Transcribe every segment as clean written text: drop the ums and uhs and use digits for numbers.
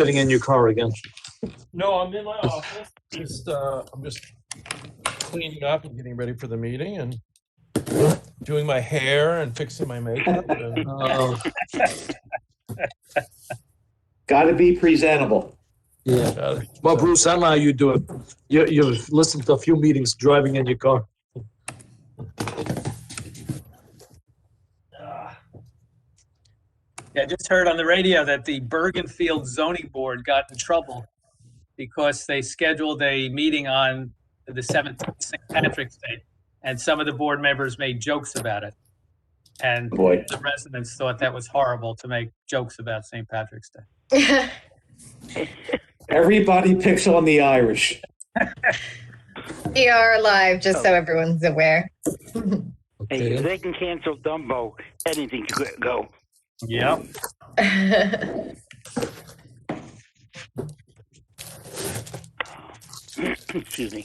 Sitting in your car again. No, I'm in my office. I'm just cleaning up and getting ready for the meeting and doing my hair and fixing my makeup. And Got to be presentable. Yeah. Well, Bruce, I don't know how you do it. You've listened to a few meetings driving in your car. Yeah, I just heard on the radio that the Bergenfield zoning board got in trouble because they scheduled a meeting on the 17th, St. Patrick's Day, and some of the board members made jokes about it. And Boy. the residents thought that was horrible to make jokes about St. Patrick's Day. Everybody picks on the Irish. We are live, just so everyone's aware. Hey, if they can cancel Dumbo, anything could go. Yep. Excuse me.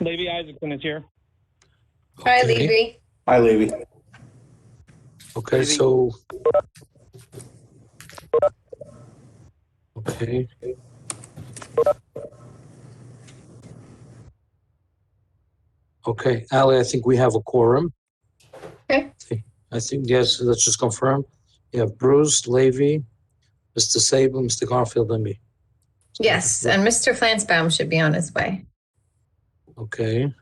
Levy Isaacson is here. Hi, Levy. Hi, Levy. Okay, so. Okay. Okay, Ally, I think we have a quorum. Okay. I think, yes, let's just confirm. You have Bruce, Levy, Mr. Sable, Mr. Garfield, and me. Yes, and Mr. Flansbaum should be on his way. Okay.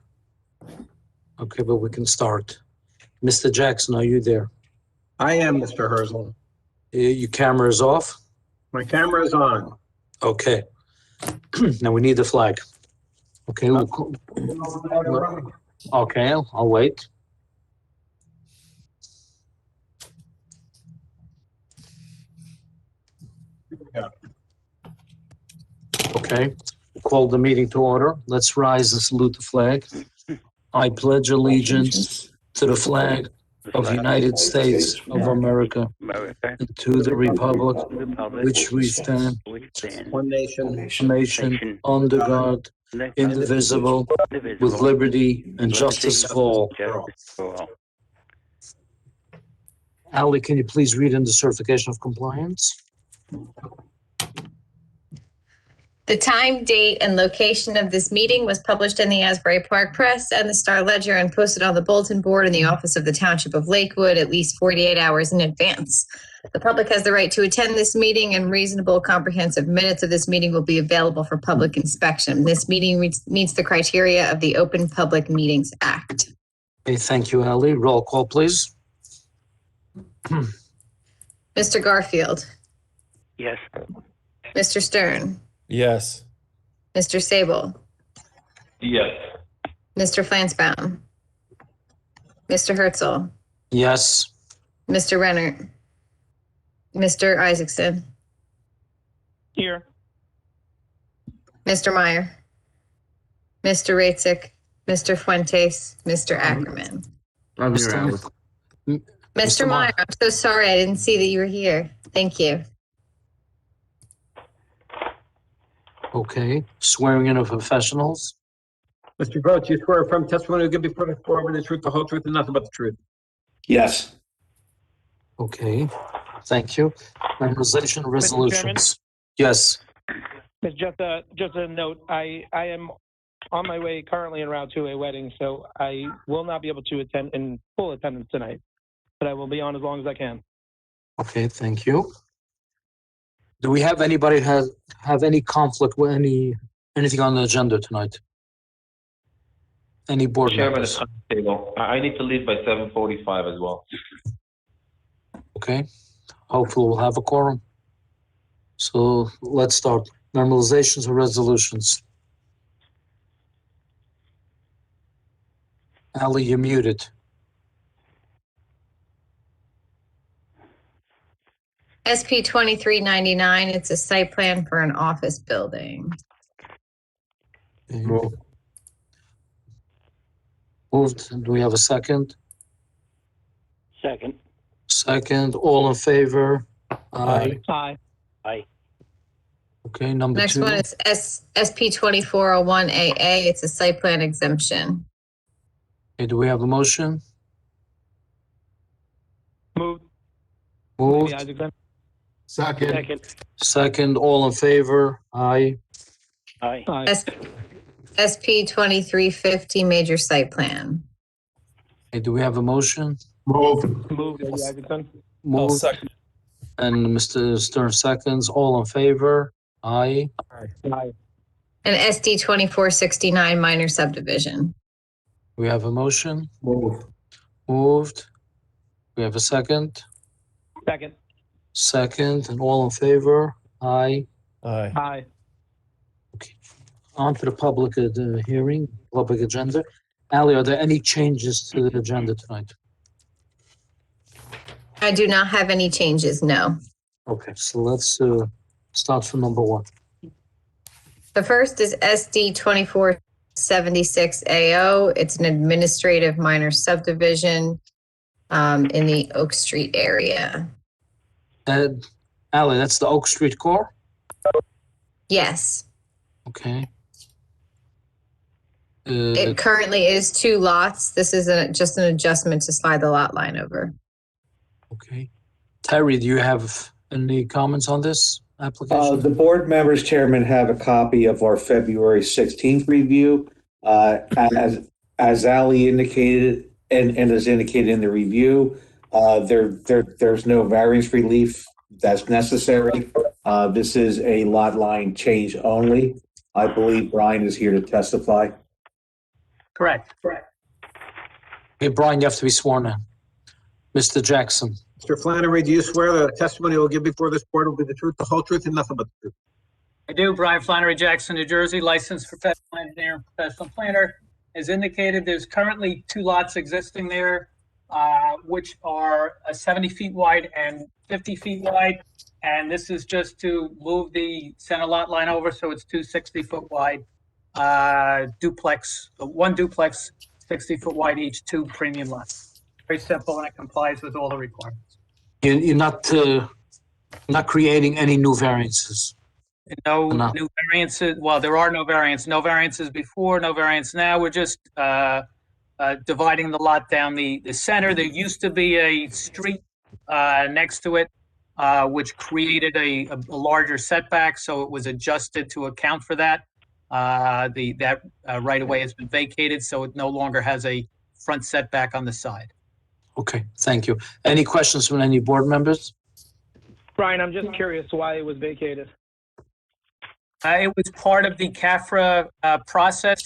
Okay, but we can start. Mr. Jackson, are you there? I am, Mr. Herzl. Your camera is off? My camera is on. Okay. Now we need the flag. Okay. Okay, I'll wait. Okay, call the meeting to order. Let's rise and salute the flag. I pledge allegiance to the flag of the United States of America and to the republic which we stand, One nation. nation under God, indivisible, with liberty and justice for all. Ali, can you please read in the certification of compliance? The time, date, and location of this meeting was published in the Asbury Park Press and the Star Ledger and posted on the bulletin board in the office of the Township of Lakewood at least 48 hours in advance. The public has the right to attend this meeting, and reasonable, comprehensive minutes of this meeting will be available for public inspection. This meeting meets the criteria of the Open Public Meetings Act. Okay, thank you, Ali. Roll call, please. Mr. Garfield, Yes. Mr. Stern, yes. Mr. Sable, Yes. Mr. Flansbaum, Mr. Herzl, Yes. Mr. Rennert, Mr. Isaacson, Here. Mr. Meyer, Mr. Raitzik, Mr. Fuentes, Mr. Ackerman. I'm here, Ally. Mr. Meyer, I'm so sorry I didn't see that you were here. Thank you. Okay, swearing in of professionals. Mr. Gross, you swear affirm testimony you give before the floor with the truth, the whole truth, and nothing but the truth. Yes. Okay, thank you. Memorization resolutions. Yes. It's just a note. I am on my way currently en route to a wedding, so I will not be able to attend in full attendance tonight, but I will be on as long as I can. Okay, thank you. Do we have anybody have any conflict with anything on the agenda tonight? Any board Chairman, members? table. I need to leave by 7:45 as well. Okay, hopefully we'll have a quorum. So let's start. Normalizations or resolutions? Ali, you're muted. SP 2399, it's a site plan for an office building. Okay. Move. Moved. Do we have a second? Second. Second. All in favor? Aye. Aye. Aye. Okay, number Next two. one is SP 2401AA, it's a site plan exemption. Okay, do we have a motion? Moved. Moved. Maybe Isaacson. Second. Second. All in favor? Aye. Aye. Aye. SP 2350, major site plan. Okay, do we have a motion? Move. Moved. Maybe Isaacson. I'll Moved. second. And Mr. Stern seconds. All in favor? Aye. Aye. And SD 2469, minor subdivision. We have a motion. Move. Moved. We have a second. Second. Second. And all in favor? Aye. Aye. Aye. On to the public the hearing, public agenda. Ali, are there any changes to the agenda tonight? I do not have any changes, no. Okay, so let's start from number one. The first is SD 2476AO. It's an administrative minor subdivision in the Oak Street area. Ali, that's the Oak Street core? Yes, Okay. it currently is 2 lots. This is just an adjustment to slide the lot line over. Okay. Terry, do you have any comments on this application? The board members, Chairman, have a copy of our February 16th review. As Ali indicated and is indicated in the review, there's no variance relief that's necessary. This is a lot line change only. I believe Brian is here to testify. Correct. Okay, Brian, you have to be sworn in. Mr. Jackson, Mr. Flannery, do you swear that the testimony you will give before this board will be the truth, the whole truth, and nothing but the truth? I do. Brian Flannery, Jackson, New Jersey, licensed professional engineer and professional planner. As indicated, there's currently 2 lots existing there, which are 70 feet wide and 50 feet wide. And this is just to move the center lot line over, so it's 2 60-foot wide duplex, 1 duplex, 60-foot wide each, 2 premium lots. Very simple, and it complies with all the requirements. you're not creating any new variances. No No. new variances. Well, there are no variants. No variances before, no variants now. We're just dividing the lot down the center. There used to be a street next to it, which created a larger setback, so it was adjusted to account for that. That right of way has been vacated, so it no longer has a front setback on the side. Okay, thank you. Any questions from any board members? Brian, I'm just curious why it was vacated. It was part of the CAFRA process.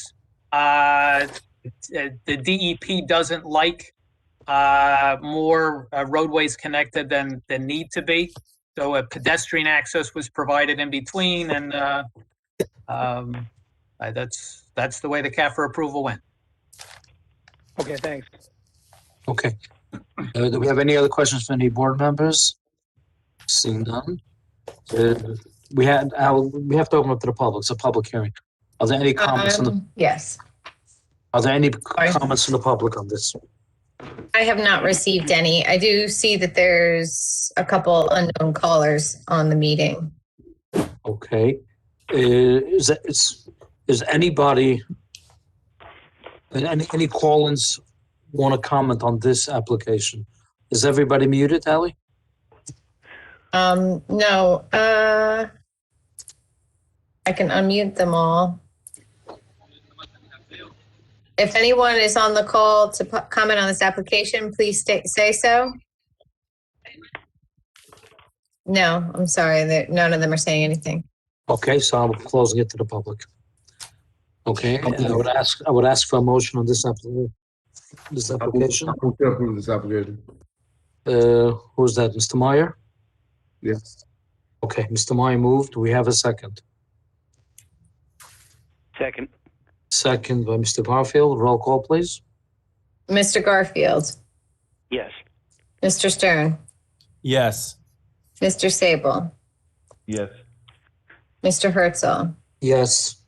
The DEP doesn't like more roadways connected than need to be. So a pedestrian access was provided in between, and that's the way the CAFRA approval went. Okay, thanks. Okay. Do we have any other questions from any board members? Seeing none. We have to open up to the public. It's a public hearing. Are there any comments Yes. Are there any comments from the public on this? I have not received any. I do see that there's a couple unknown callers on the meeting. Okay. Is anybody, any call-ins want to comment on this application? Is everybody muted, Ali? No, I can unmute them all. If anyone is on the call to comment on this application, please say so. No, I'm sorry, none of them are saying anything. Okay, so I'm closing it to the public. Okay, and I would ask for a motion on this application. This application. Who's that, Mr. Meyer? Yes. Okay, Mr. Meyer moved. Do we have a second? Second. Second by Mr. Garfield. Roll call, please. Mr. Garfield, Yes. Mr. Stern, Yes. Mr. Sable, Yes. Mr. Herzl, Yes.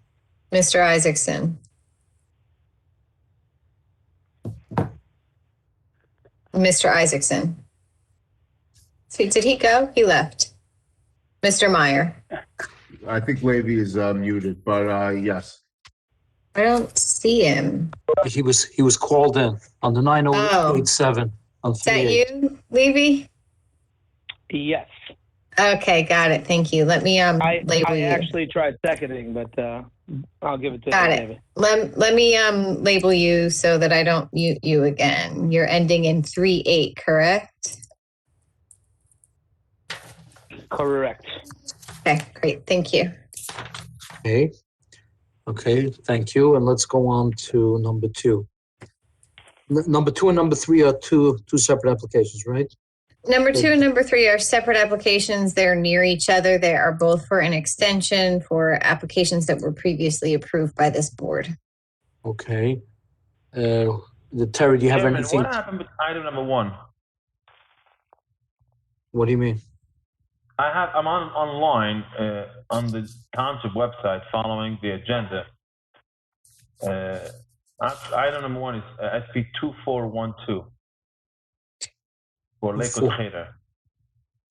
Mr. Isaacson, Mr. Isaacson. So did he go? He left. Mr. Meyer. I think Levy is muted, but yes. I don't see him. He was called in on the 9087 on Is that 38. you, Levy? Yes. Okay, got it. Thank you. Let me label I you. actually tried seconding, but I'll give it to Got David. it. Let me label you so that I don't mute you again. You're ending in 38, correct? Correct. Okay, great. Thank you. Okay. Okay, thank you. And let's go on to number 2. Number 2 and number 3 are two separate applications, right? Number 2 and number 3 are separate applications. They're near each other. They are both for an extension for applications that were previously approved by this board. Okay. Terry, do you have Chairman, anything? what happened with item number 1? What do you mean? I'm online on the township website following the agenda. Item number 1 is SP 2412 for Lakewood Trader.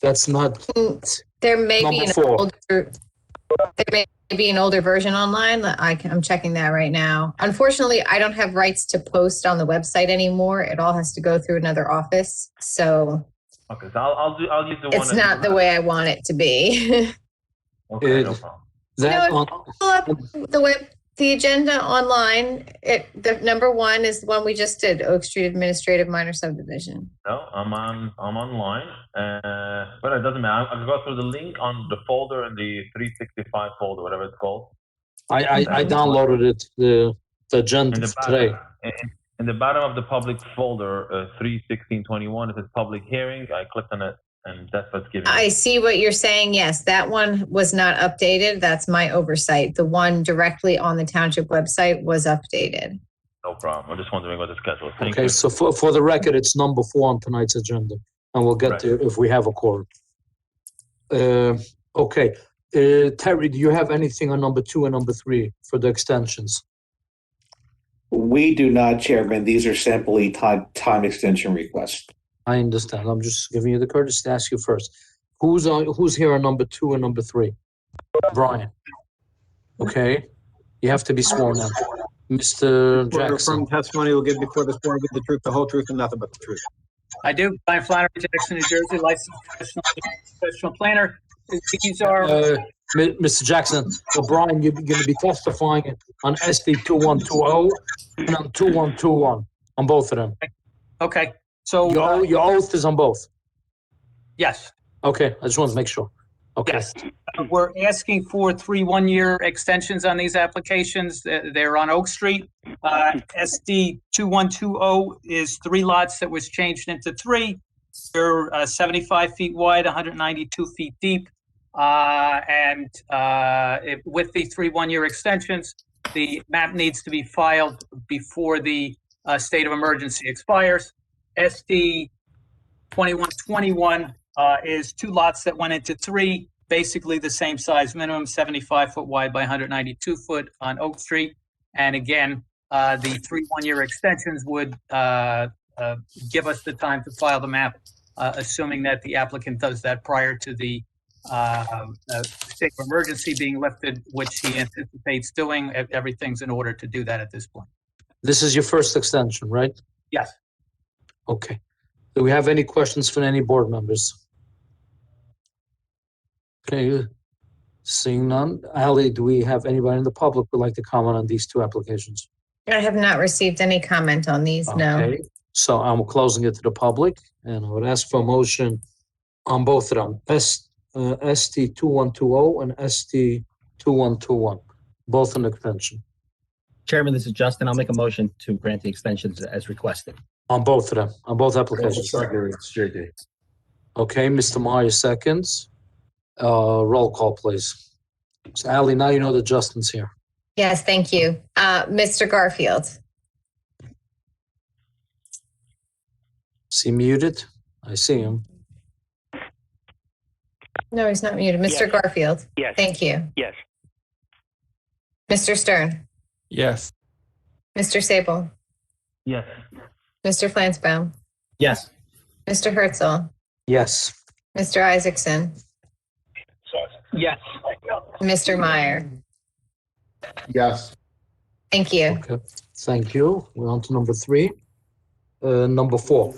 That's not There may be number an 4. older. There may be an older version online. I'm checking that right now. Unfortunately, I don't have rights to post on the website anymore. It all has to go through another office. So Okay, so I'll use the one. it's not the way I want it to be. Okay, no problem. That No, pull up the agenda online. The number 1 is the one we just did, Oak Street Administrative Minor Subdivision. No, I'm online, but it doesn't matter. I can go through the link on the folder in the 365 folder, whatever it's called. I downloaded it, the agenda today. In the bottom of the public folder, 3/16/21, it says public hearing. I clicked on it, and that's what's giving. I see what you're saying. Yes, that one was not updated. That's my oversight. The one directly on the township website was updated. No problem. I'm just wondering what the schedule is. Thank Okay, you. so for the record, it's number 4 on tonight's agenda, and we'll get Right. there if we have a quorum. Okay, Terry, do you have anything on number 2 and number 3 for the extensions? We do not, Chairman. These are simply time extension requests. I understand. I'm just giving you the courtesy to ask you first. Who's here on number 2 and number 3? Brian. Okay, you have to be sworn in. Mr. Jackson. From testimony will give before this board with the truth, the whole truth, and nothing but the truth. I do. Brian Flannery, Jackson, New Jersey, licensed professional planner. These are, Mr. Jackson, so Brian, you're going to be testifying on SD 2120 and on 2121 on both of them. okay, so, Your oath is on both. yes. Okay, I just want to make sure. Okay. Yes, we're asking for 3 one-year extensions on these applications. They're on Oak Street. SD 2120 is 3 lots that was changed into 3. They're 75 feet wide, 192 feet deep. With the 3 one-year extensions, the map needs to be filed before the state of emergency expires. SD 2121 is 2 lots that went into 3, basically the same size, minimum 75 foot wide by 192 foot on Oak Street. And again, the 3 one-year extensions would give us the time to file the map, assuming that the applicant does that prior to the state of emergency being lifted, which he anticipates doing. Everything's in order to do that at this point. This is your first extension, right? Yes. Okay. Do we have any questions from any board members? Okay, seeing none. Ali, do we have anybody in the public who would like to comment on these 2 applications? I have not received any comment on these, no. Okay, so I'm closing it to the public, and I would ask for a motion on both of them, ST 2120 and ST 2121, both an extension. Chairman, this is Justin. I'll make a motion to grant the extensions as requested. On both of them, on both applications. It's JD. Okay, Mr. Meyer seconds. Roll call, please. So Ali, now you know that Justin's here. Yes, thank you. Mr. Garfield, Is he muted? I see him. No, he's not muted. Mr. Yes. Garfield? Yes. Thank you. Yes. Mr. Stern? Yes. Mr. Sable? Yes. Mr. Flansbaum? Yes. Mr. Herzl? Yes. Mr. Isaacson? Yes. Mr. Meyer? Yes. Thank you. Okay. Thank you. We're on to number 3. Number 4.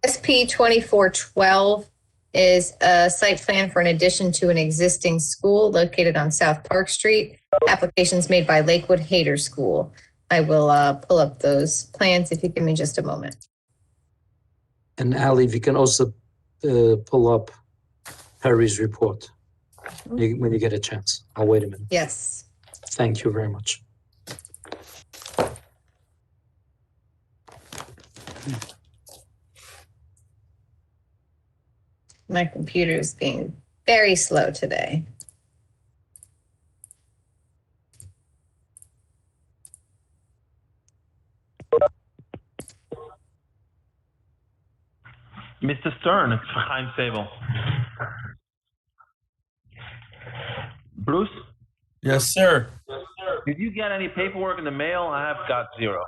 SP 2412 is a site plan for an addition to an existing school located on South Park Street. Applications made by Lakewood Hader School. I will pull up those plans if you give me just a moment. And Ali, if you can also pull up Perry's report when you get a chance. I'll wait a minute. Yes. Thank you very much. My computer is being very slow today. Mr. Stern, it's Chaim Sable. Bruce, Yes, sir. did you get any paperwork in the mail? I have got 0.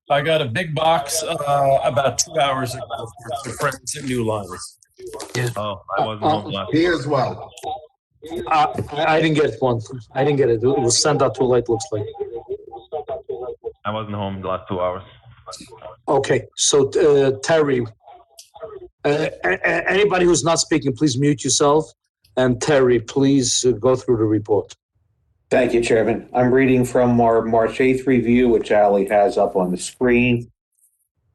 I got a big box about 2 hours ago for friends at New Lines. Oh, I wasn't home last Me as well. I didn't get one. I didn't get it. It was sent out too late, looks like. I wasn't home the last 2 hours. Okay, so Terry, anybody who's not speaking, please mute yourself. And Terry, please go through the report. Thank you, Chairman. I'm reading from our March 8th review, which Ali has up on the screen.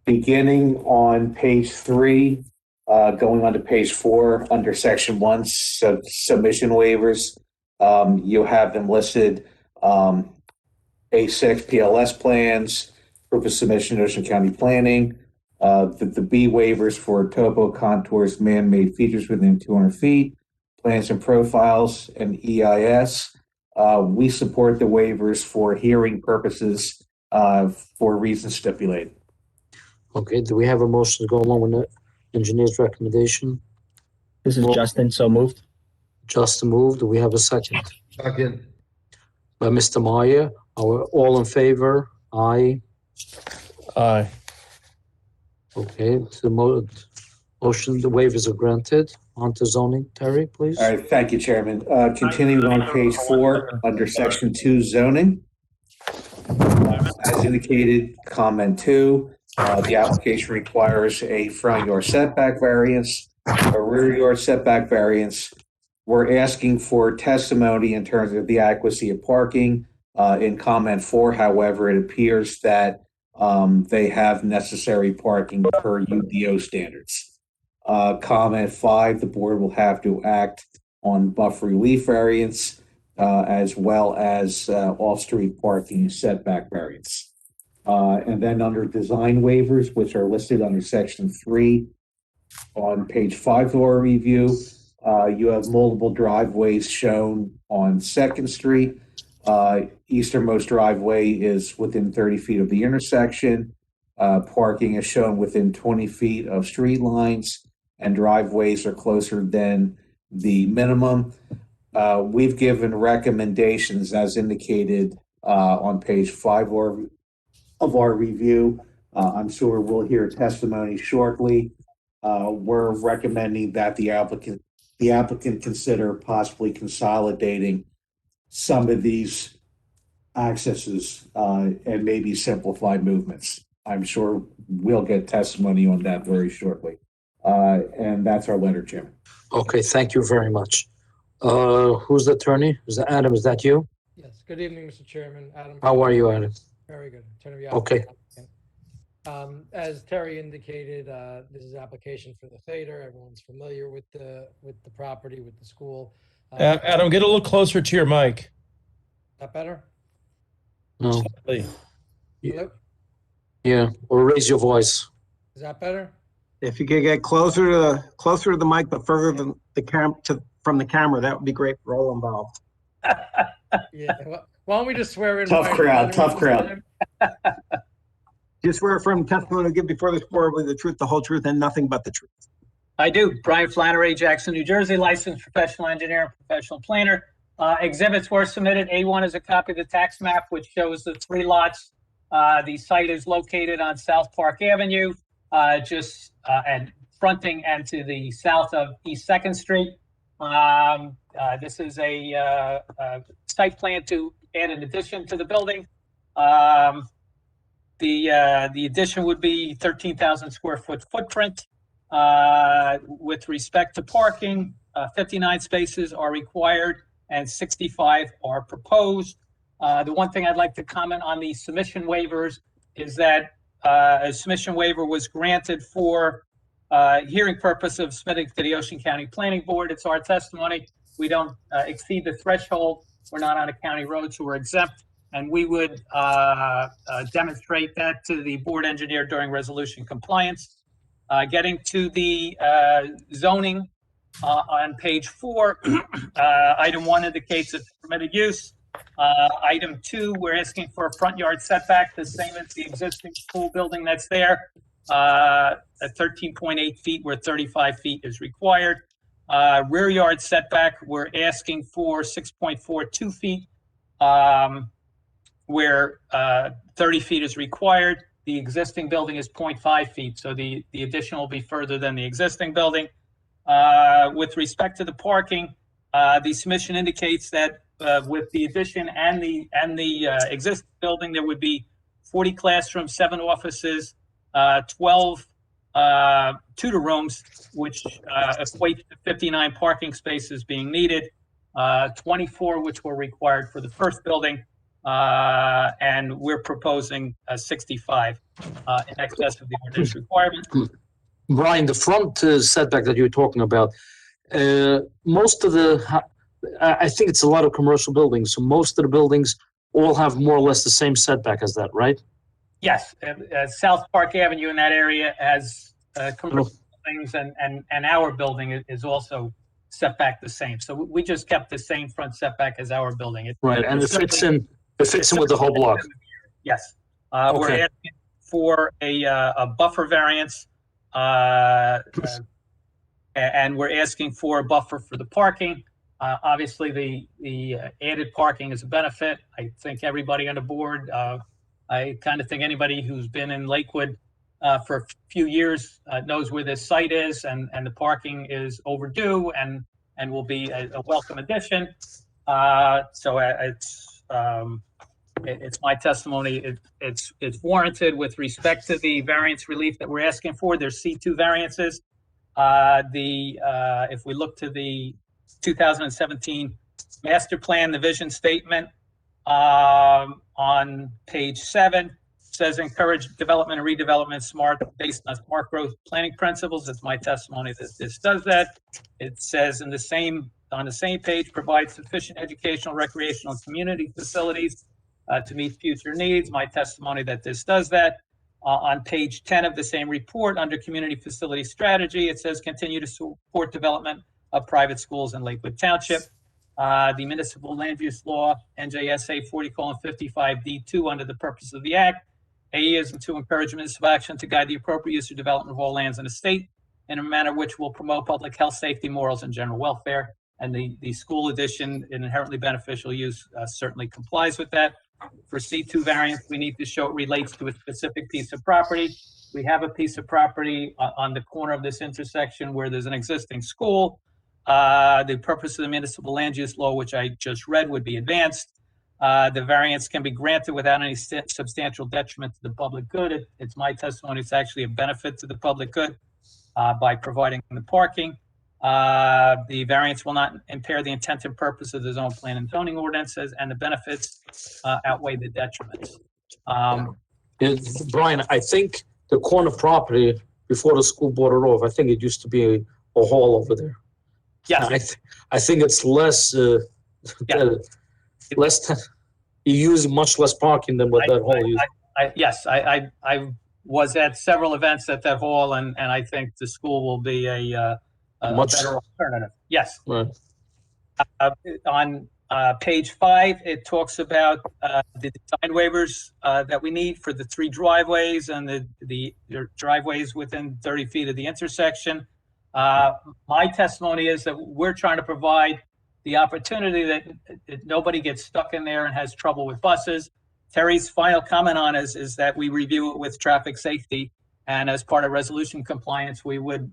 Beginning on page 3, going on to page 4, under section 1, submission waivers. You have them listed, A6 PLS plans, proof of submission to Ocean County Planning, the B waivers for topo contours, man-made features within 200 feet, plans and profiles, and EIS. We support the waivers for hearing purposes for reasons stipulated. Okay, do we have a motion to go along with the engineer's recommendation? This is Justin, so moved. Just moved. Do we have a second? Second. By Mr. Meyer. All in favor? Aye. Aye. Okay, the motion, the waivers are granted. On to zoning. Terry, please. All right, thank you, Chairman. Continuing on page 4, under section 2, zoning. As indicated, comment 2, the application requires a front yard setback variance, a rear yard setback variance. We're asking for testimony in terms of the adequacy of parking. In comment 4, however, it appears that they have necessary parking per UDO standards. Comment 5, the board will have to act on buffer relief variance as well as off-street parking setback variance. And then under design waivers, which are listed under section 3 on page 5 of our review, you have multiple driveways shown on 2nd Street. Easternmost driveway is within 30 feet of the intersection. Parking is shown within 20 feet of street lines, and driveways are closer than the minimum. We've given recommendations as indicated on page 5 of our review. I'm sure we'll hear testimony shortly. We're recommending that the applicant consider possibly consolidating some of these accesses and maybe simplify movements. I'm sure we'll get testimony on that very shortly. And that's our letter, Chairman. Okay, thank you very much. Who's the attorney? Is that Adam? Is that you? Yes, good evening, Mr. Chairman. Adam. How are you, Adam? Very good. Attorney Okay. As Terry indicated, this is application for the Thader. Everyone's familiar with the property, with the school. Adam, get a little closer to your mic. Is that better? No. Hello? Yeah, or raise your voice. Is that better? If you could get closer to the mic, but further than from the camera, that would be great for all involved. Yeah. Well, why don't we just swear in? Tough crowd. You swear from testimony to give before this board with the truth, the whole truth, and nothing but the truth. I do. Brian Flannery, Jackson, New Jersey, licensed professional engineer and professional planner. Exhibits were submitted. A1 is a copy of the tax map, which shows the 3 lots. The site is located on South Park Avenue, and fronting and to the south of East 2nd Street. This is a site plan to add an addition to the building. The addition would be 13,000 square foot footprint. With respect to parking, 59 spaces are required and 65 are proposed. The one thing I'd like to comment on the submission waivers is that a submission waiver was granted for hearing purpose of submitting to the Ocean County Planning Board. It's our testimony. We don't exceed the threshold. We're not on a county road, so we're exempt. And we would demonstrate that to the board engineer during resolution compliance. Getting to the zoning on page 4, item 1 indicates it's permitted use. Item 2, we're asking for a front yard setback, the same as the existing school building that's there, at 13.8 feet where 35 feet is required. Rear yard setback, we're asking for 6.42 feet where 30 feet is required. The existing building is 0.5 feet, so the addition will be further than the existing building. With respect to the parking, the submission indicates that with the addition and the existing building, there would be 40 classrooms, 7 offices, 12 tutor rooms, which equates to 59 parking spaces being needed, 24 which were required for the first building, and we're proposing 65 in excess of the ordinance requirement. Brian, the front setback that you're talking about, most of I think it's a lot of commercial buildings, so most of the buildings all have more or less the same setback as that, right? Yes, South Park Avenue in that area has commercial buildings, and our building is also set back the same. So we just kept the same front setback as our building. Right, and it fits in with the whole block. Yes. We're asking for a buffer variance, and we're asking for a buffer for the parking. Obviously, the added parking is a benefit. I think everybody on the board, I kind of think anybody who's been in Lakewood for a few years knows where this site is, and the parking is overdue and will be a welcome addition. So it's my testimony. It's warranted with respect to the variance relief that we're asking for. There's C2 variances. If we look to the 2017 master plan, the vision statement on page 7 says encourage development and redevelopment based on smart growth planning principles. It's my testimony that this does that. It says on the same page, provide sufficient educational, recreational, and community facilities to meet future needs. My testimony that this does that. On page 10 of the same report, under community facility strategy, it says continue to support development of private schools in Lakewood Township. The municipal land use law, NJSA 40:55D2, under the purpose of the act. A is to encourage municipal action to guide the appropriate use or development of all lands in the state in a manner which will promote public health, safety, morals, and general welfare. And the school addition, an inherently beneficial use, certainly complies with that. For C2 variance, we need to show it relates to a specific piece of property. We have a piece of property on the corner of this intersection where there's an existing school. The purpose of the municipal land use law, which I just read, would be advanced. The variance can be granted without any substantial detriment to the public good. It's my testimony. It's actually a benefit to the public good by providing the parking. The variance will not impair the intent and purpose of the zone plan and zoning ordinances, and the benefits outweigh the detriments. Brian, I think the corner property before the school bought it off, I think it used to be a hall over there. Yes. I think it's less, you use much less parking than what that hall used. Yes, I was at several events at that hall, and I think the school will be a better alternative. Yes. Right. On page 5, it talks about the design waivers that we need for the 3 driveways and the driveways within 30 feet of the intersection. My testimony is that we're trying to provide the opportunity that nobody gets stuck in there and has trouble with buses. Terry's final comment on is that we review it with traffic safety, and as part of resolution compliance, we would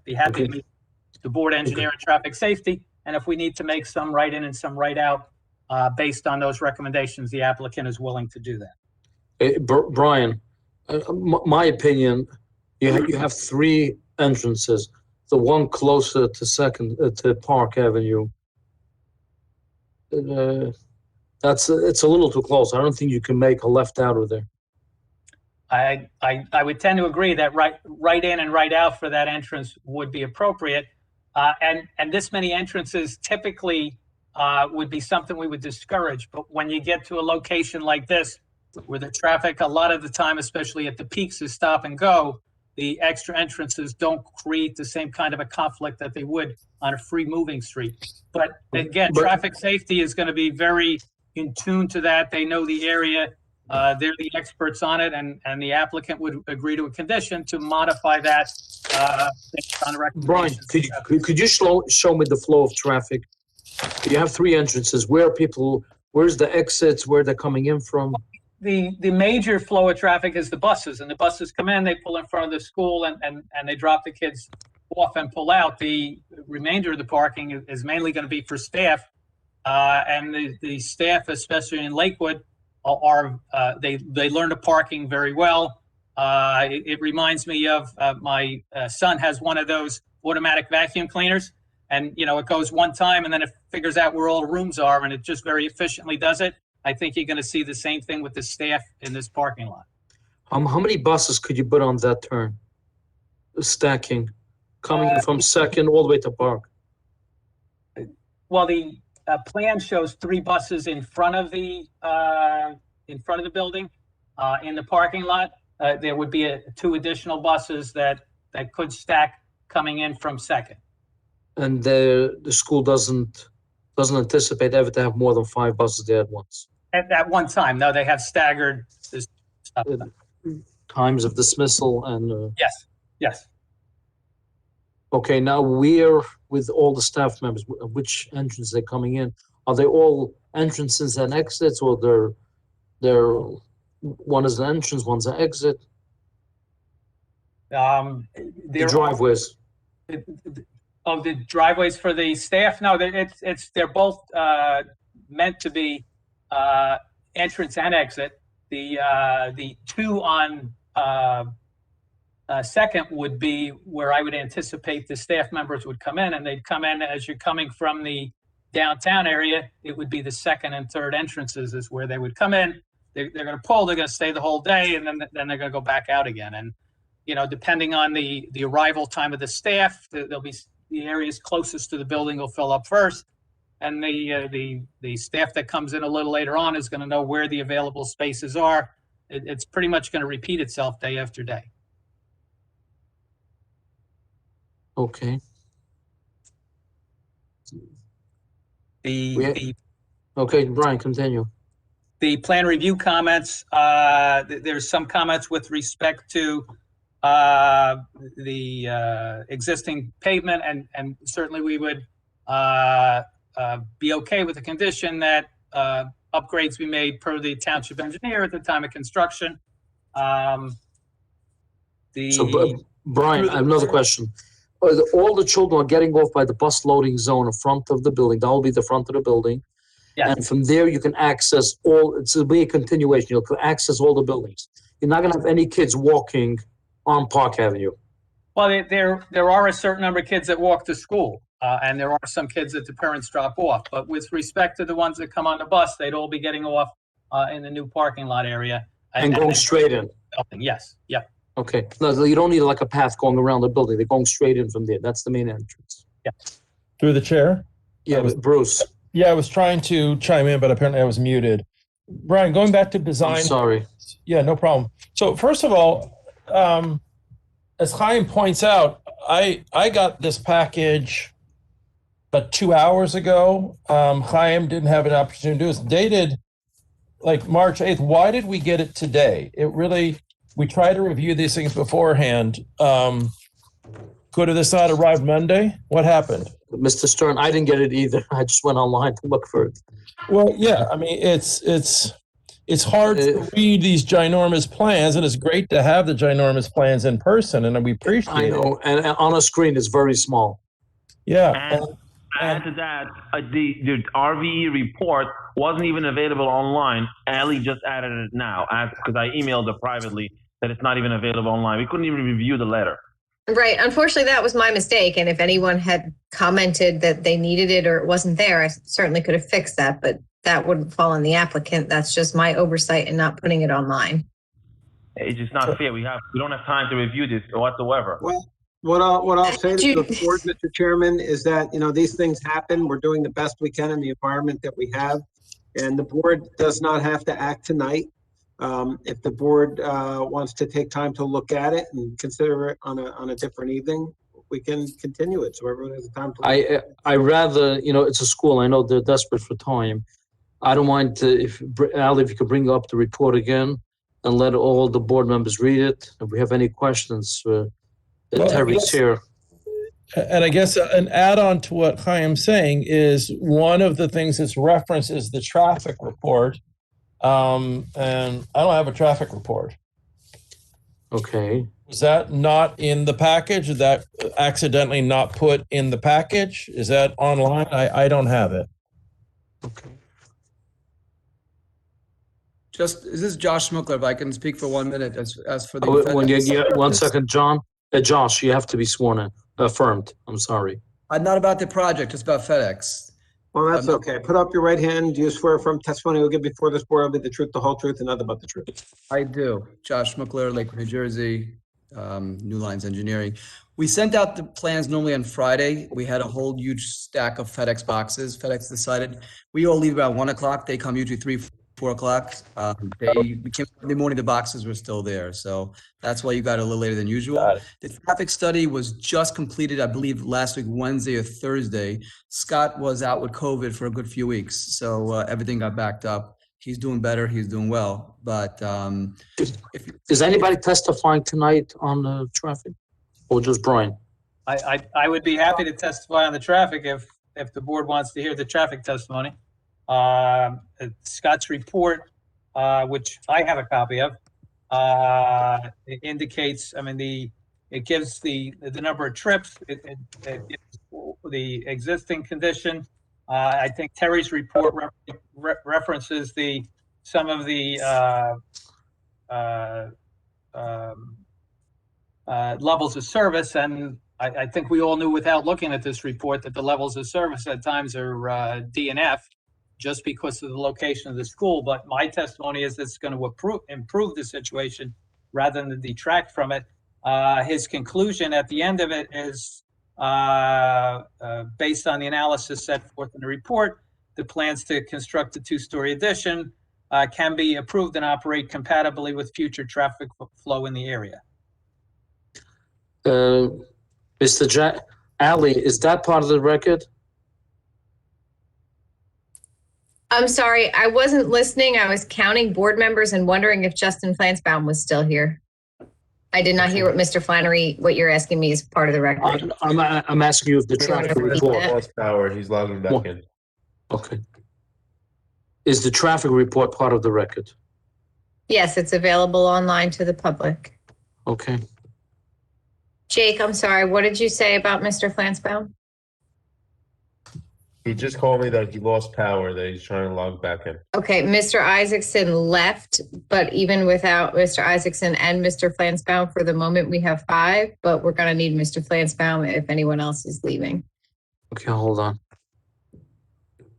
be happy to meet the board engineer and traffic safety. And if we need to make some right in and some right out based on those recommendations, the applicant is willing to do that. Brian, my opinion, you have three entrances. The one closer to Park Avenue. It's a little too close. I don't think you can make a left out of there. I would tend to agree that right in and right out for that entrance would be appropriate. And this many entrances typically would be something we would discourage. But when you get to a location like this, where the traffic a lot of the time, especially at the peaks, is stop and go, the extra entrances don't create the same kind of a conflict that they would on a free moving street. But again, traffic safety is going to be very in tune to that. They know the area. They're the experts on it, and the applicant would agree to a condition to modify that based on the Brian, recommendations. could you show me the flow of traffic? You have three entrances. Where's the exits? Where they're coming in from? The major flow of traffic is the buses, and the buses come in, they pull in front of the school, and they drop the kids off and pull out. The remainder of the parking is mainly going to be for staff, and the staff, especially in Lakewood, they learn the parking very well. It reminds me of my son has one of those automatic vacuum cleaners, and it goes one time and then it figures out where all the rooms are, and it just very efficiently does it. I think you're going to see the same thing with the staff in this parking lot. How many buses could you put on that turn? Stacking, coming in from Second all the way to Park. Well, the plan shows 3 buses in front of the building. In the parking lot, there would be 2 additional buses that could stack coming in from Second. And the school doesn't anticipate ever to have more than 5 buses there at once. At one time, no, they have staggered Times of dismissal and. Yes. Okay, now we're with all the staff members. Which entrance they're coming in? Are they all entrances and exits, or they're one is an entrance, one's an exit? The driveways. The driveways for the staff? No, they're both meant to be entrance and exit. The 2 on Second would be where I would anticipate the staff members would come in, and they'd come in as you're coming from the downtown area. It would be the second and third entrances is where they would come in. They're going to pull. They're going to stay the whole day, and then they're going to go back out again. And depending on the arrival time of the staff, there'll be the areas closest to the building will fill up first, and the staff that comes in a little later on is going to know where the available spaces are. It's pretty much going to repeat itself day after day. Okay. Okay, Brian, continue. The plan review comments, there's some comments with respect to the existing pavement, and certainly we would be okay with the condition that upgrades be made per the township engineer at the time of construction. Brian, I have another question. All the children are getting off by the bus loading zone in front of the building. That will be the front of the building. Yes. And from there, you can access it'll be a continuation. You'll access all the buildings. You're not going to have any kids walking on Park Avenue. Well, there are a certain number of kids that walk to school, and there are some kids that the parents drop off. But with respect to the ones that come on the bus, they'd all be getting off in the new parking lot area. And going straight in. Yes, yeah. Okay. No, you don't need like a path going around the building. They're going straight in from there. That's the main entrance. Yeah. Through the chair? Yeah, Bruce. Yeah, I was trying to chime in, but apparently I was muted. Brian, going back to design. I'm sorry. Yeah, no problem. So first of all, as Chaim points out, I got this package about 2 hours ago. Chaim didn't have an opportunity to do it. It's dated like March 8th. Why did we get it today? We try to review these things beforehand. Could have this not arrived Monday? What happened? Mr. Stern, I didn't get it either. I just went online to look for it. Well, yeah, I mean, it's hard to read these ginormous plans, and it's great to have the ginormous plans in person, and we appreciate I know, it. and on a screen it's very small. Yeah. And add to that, the RVE report wasn't even available online. Ali just added it now, because I emailed her privately that it's not even available online. We couldn't even review the letter. Right. Unfortunately, that was my mistake. And if anyone had commented that they needed it or it wasn't there, I certainly could have fixed that, but that wouldn't fall on the applicant. That's just my oversight in not putting it online. It's just not fair. We don't have time to review this whatsoever. Well, what I'll say to the board, Mr. Chairman, is that, these things happen. We're doing the best we can in the environment that we have. And the board does not have to act tonight. If the board wants to take time to look at it and consider it on a different evening, we can continue it so everyone has time to. I rather, it's a school. I know they're desperate for time. I don't mind if you could bring up the report again and let all the board members read it. If we have any questions, Terry's here. And I guess an add-on to what Chaim's saying is one of the things that's referenced is the traffic report. And I don't have a traffic report. Okay. Was that not in the package? Is that accidentally not put in the package? Is that online? I don't have it. Okay. This is Josh Schmuckler. If I can speak for 1 minute as for the. One second, John. Josh, you have to be sworn in, affirmed. I'm sorry. Not about the project, just about FedEx. Well, that's okay. Put up your right hand. Do you swear from testimony you'll give before this board will be the truth, the whole truth, and nothing but the truth? I do. Josh Schmuckler, Lakewood, New Jersey, New Lines Engineering. We sent out the plans normally on Friday. We had a whole huge stack of FedEx boxes. FedEx decided we all leave about 1 o'clock. They come usually 3, 4 o'clock. We came in the morning, the boxes were still there. So that's why you got a little later than usual. The traffic study was just completed, I believe, last week, Wednesday or Thursday. Scott was out with COVID for a good few weeks. So everything got backed up. He's doing better. He's doing well. But is anybody testifying tonight on the traffic or just Brian? I would be happy to testify on the traffic if the board wants to hear the traffic testimony. Scott's report, which I have a copy of, it indicates, it gives the number of trips, it gives the existing condition. I think Terry's report references some of the levels of service, and I think we all knew without looking at this report that the levels of service at times are D and F, just because of the location of the school. But my testimony is it's going to improve the situation rather than detract from it. His conclusion at the end of it is, based on the analysis set forth in the report, the plans to construct a 2-story addition can be approved and operate compatibly with future traffic flow in the area. Mr. Ali, is that part of the record? I'm sorry, I wasn't listening. I was counting board members and wondering if Justin Flansbaum was still here. I did not hear what you're asking me is part of the record. I'm asking you if the traffic report. Lost power. He's logging back in. Okay. Is the traffic report part of the record? Yes, it's available online to the public. Okay. Jake, I'm sorry, what did you say about Mr. Flansbaum? He just called me that he lost power, that he's trying to log back in. Okay, Mr. Isaacson left, but even without Mr. Isaacson and Mr. Flansbaum, for the moment, we have 5, but we're going to need Mr. Flansbaum if anyone else is leaving. Okay, hold on.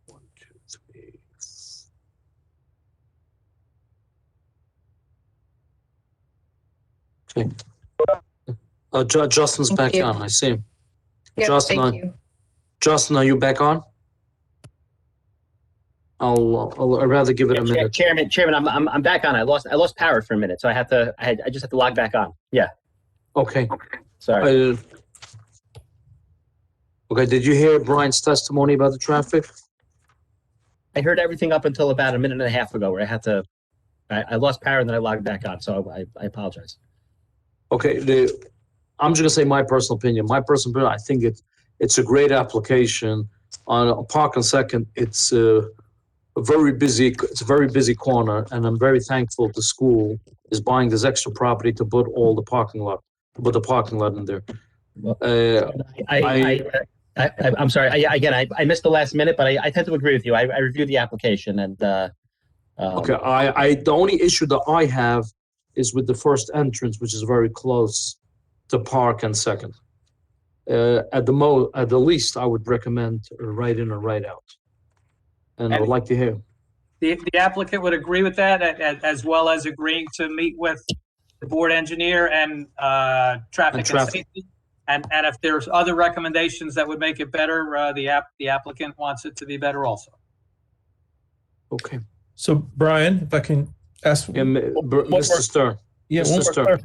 1, 2, 3. Okay. Justin's back on. I see him. Yep, thank you. Justin, are you back on? I'd rather give it a minute. Chairman, I'm back on. I lost power for a minute, so I just have to log back on. Yeah. Okay. Sorry. Okay. Did you hear Brian's testimony about the traffic? I heard everything up until about a minute and a half ago, where I lost power and then I logged back on. So I apologize. Okay. I'm just gonna say my personal opinion. My personal opinion, I think it's a great application. On Park and Second, it's a very busy corner, and I'm very thankful the school is buying this extra property to put the parking lot in there. I'm sorry. I missed the last minute, but I tend to agree with you. I reviewed the application and, Okay, the only issue that I have is with the first entrance, which is very close to Park and Second. At the least, I would recommend a right in or right out. And I would like to hear. The applicant would agree with that, as well as agreeing to meet with the board engineer and traffic and safety. And if there's other recommendations that would make it better, the applicant wants it to be better also. Okay. So Brian, if I can ask, Mr. Stern. Yeah, Mr. Stern.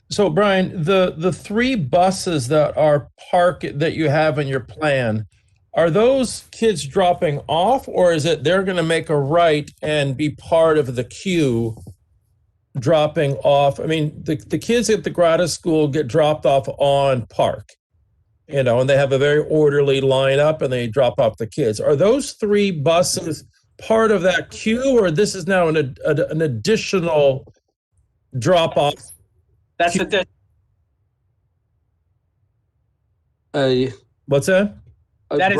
So Brian, the 3 buses that are parked that you have in your plan, are those kids dropping off, or is it they're going to make a right and be part of the queue dropping off? I mean, the kids at the Grata School get dropped off on Park, and they have a very orderly lineup and they drop off the kids. Are those 3 buses part of that queue, or this is now an additional drop off? That's what's that? That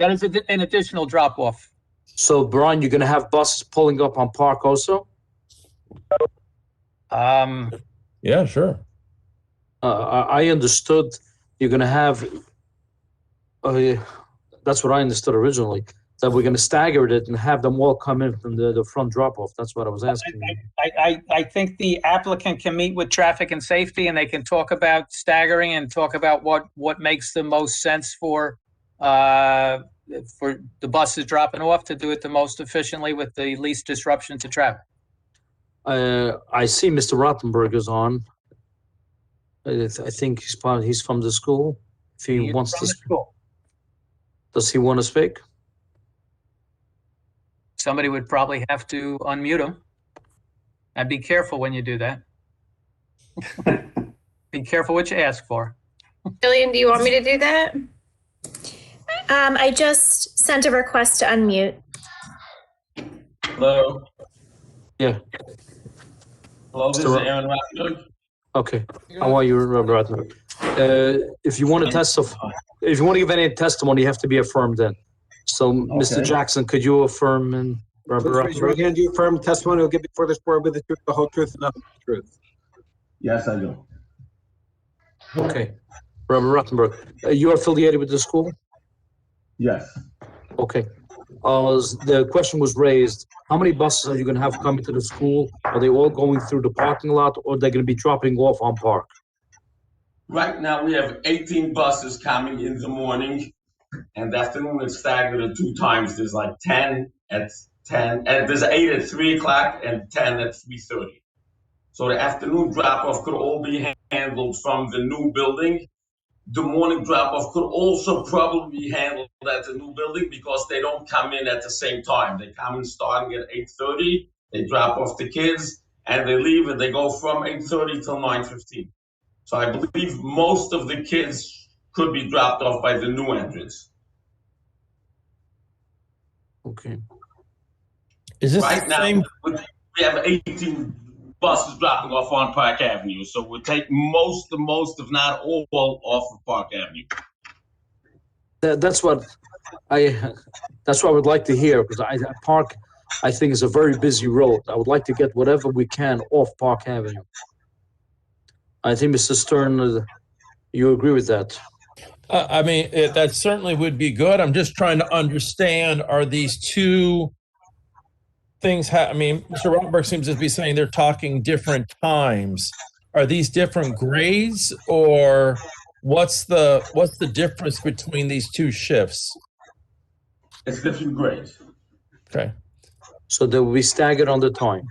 is an additional drop off. So Brian, you're going to have buses pulling up on Park also? Yeah, sure. I understood you're going to have. That's what I understood originally. That we're going to stagger it and have them all come in from the front drop off. That's what I was asking. I think the applicant can meet with traffic and safety, and they can talk about staggering and talk about what makes the most sense for the buses dropping off, to do it the most efficiently with the least disruption to traffic. I see Mr. Rottenberg is on. I think he's from the school. If he wants to speak. Does he want to speak? Somebody would probably have to unmute him. And be careful when you do that. Be careful what you ask for. Jillian, do you want me to do that? I just sent a request to unmute. Hello. Yeah. Hello, this is Aaron Rottenberg. Okay. How are you, Robert Rottenberg? If you want to testify, if you want to give any testimony, you have to be affirmed then. So, Mr. Jackson, could you affirm and Robert Please raise your right hand. Do you affirm the testimony will give before this board with the truth, the whole truth, and nothing but the truth? Yes, I do. Okay. Robert Rottenberg, you are affiliated with the school? Yes. Okay. The question was raised, how many buses are you going to have coming to the school? Are they all going through the parking lot, or they're going to be dropping off on Park? Right now, we have 18 buses coming in the morning, and the afternoon is staggered at 2 times. There's like 10 at 10, and there's 8 at 3 o'clock and 10 at 3:30. So the afternoon drop-off could all be handled from the new building. The morning drop-off could also probably be handled at the new building, because they don't come in at the same time. They come in starting at 8:30, they drop off the kids, and they leave, and they go from 8:30 till 9:15. So I believe most of the kids could be dropped off by the new entrance. Okay. Is this right now? We have 18 buses dropping off on Park Avenue, so we'll take most, if not all, off of Park Avenue. That's what I would like to hear, because Park, I think, is a very busy road. I would like to get whatever we can off Park Avenue. I think, Mr. Stern, you agree with that? I mean, that certainly would be good. I'm just trying to understand, are these 2 things, I mean, Mr. Rottenberg seems to be saying they're talking different times. Are these different grades, or what's the difference between these 2 shifts? It's different grades. Okay. So they will be staggered on the time.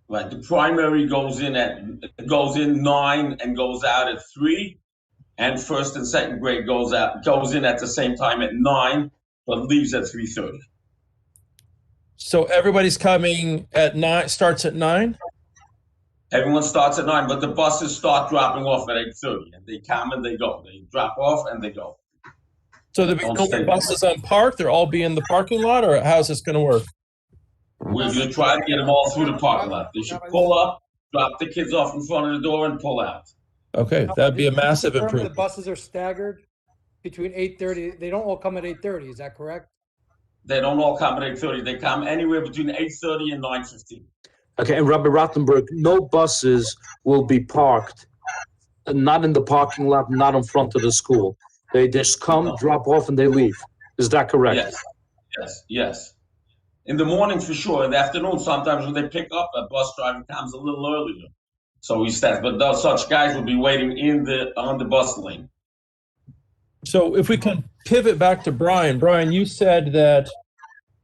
Right. The primary goes in 9 and goes out at 3, and first and second grade goes in at the same time at 9, but leaves at 3:30. So everybody's coming at 9, starts at 9? Everyone starts at 9, but the buses start dropping off at 8:30, and they come and they go. They drop off and they go. So there'll be Don't no stay. buses on park? They'll all be in the parking lot, or how's this going to work? We're going to try to get them all through the parking lot. They should pull up, drop the kids off in front of the door, and pull out. Okay, that'd be a massive Confirm improvement. The buses are staggered between 8:30. They don't all come at 8:30. Is that correct? They don't all come at 8:30. They come anywhere between 8:30 and 9:15. Okay, and Rabbi Rottenberg, no buses will be parked, not in the parking lot, not in front of the school. They just come, drop off, and they leave. Is that correct? Yes. In the morning for sure. In the afternoon, sometimes when they pick up, a bus driver comes a little earlier. So he stands, but those such guys will be waiting on the bus lane. So if we can pivot back to Brian. Brian, you said that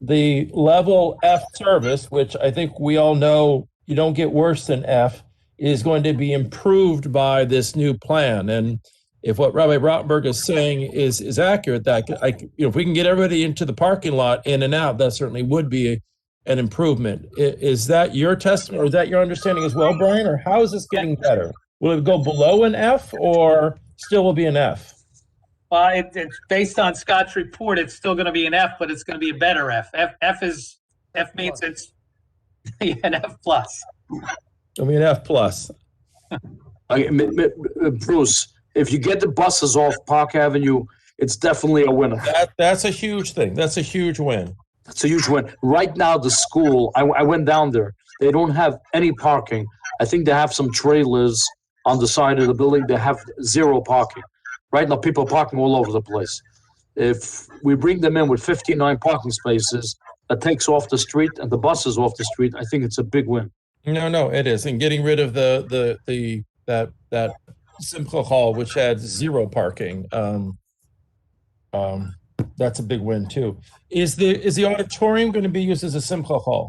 the level F service, which I think we all know you don't get worse than F, is going to be improved by this new plan. And if what Rabbi Rottenberg is saying is accurate, that if we can get everybody into the parking lot in and out, that certainly would be an improvement. Is that your testimony, or is that your understanding as well, Brian? Or how is this getting better? Will it go below an F, or still will be an F? Well, it's based on Scott's report. It's still going to be an F, but it's going to be a better F. F means it's an F plus. I mean, F plus. Bruce, if you get the buses off Park Avenue, it's definitely a winner. That's a huge thing. That's a huge win. It's a huge win. Right now, the school, I went down there. They don't have any parking. I think they have some trailers on the side of the building. They have zero parking. Right now, people are parking all over the place. If we bring them in with 59 parking spaces, that takes off the street and the buses off the street, I think it's a big win. No, it is. And getting rid of that Simcha Hall, which had zero parking, that's a big win too. Is the auditorium going to be used as a Simcha Hall?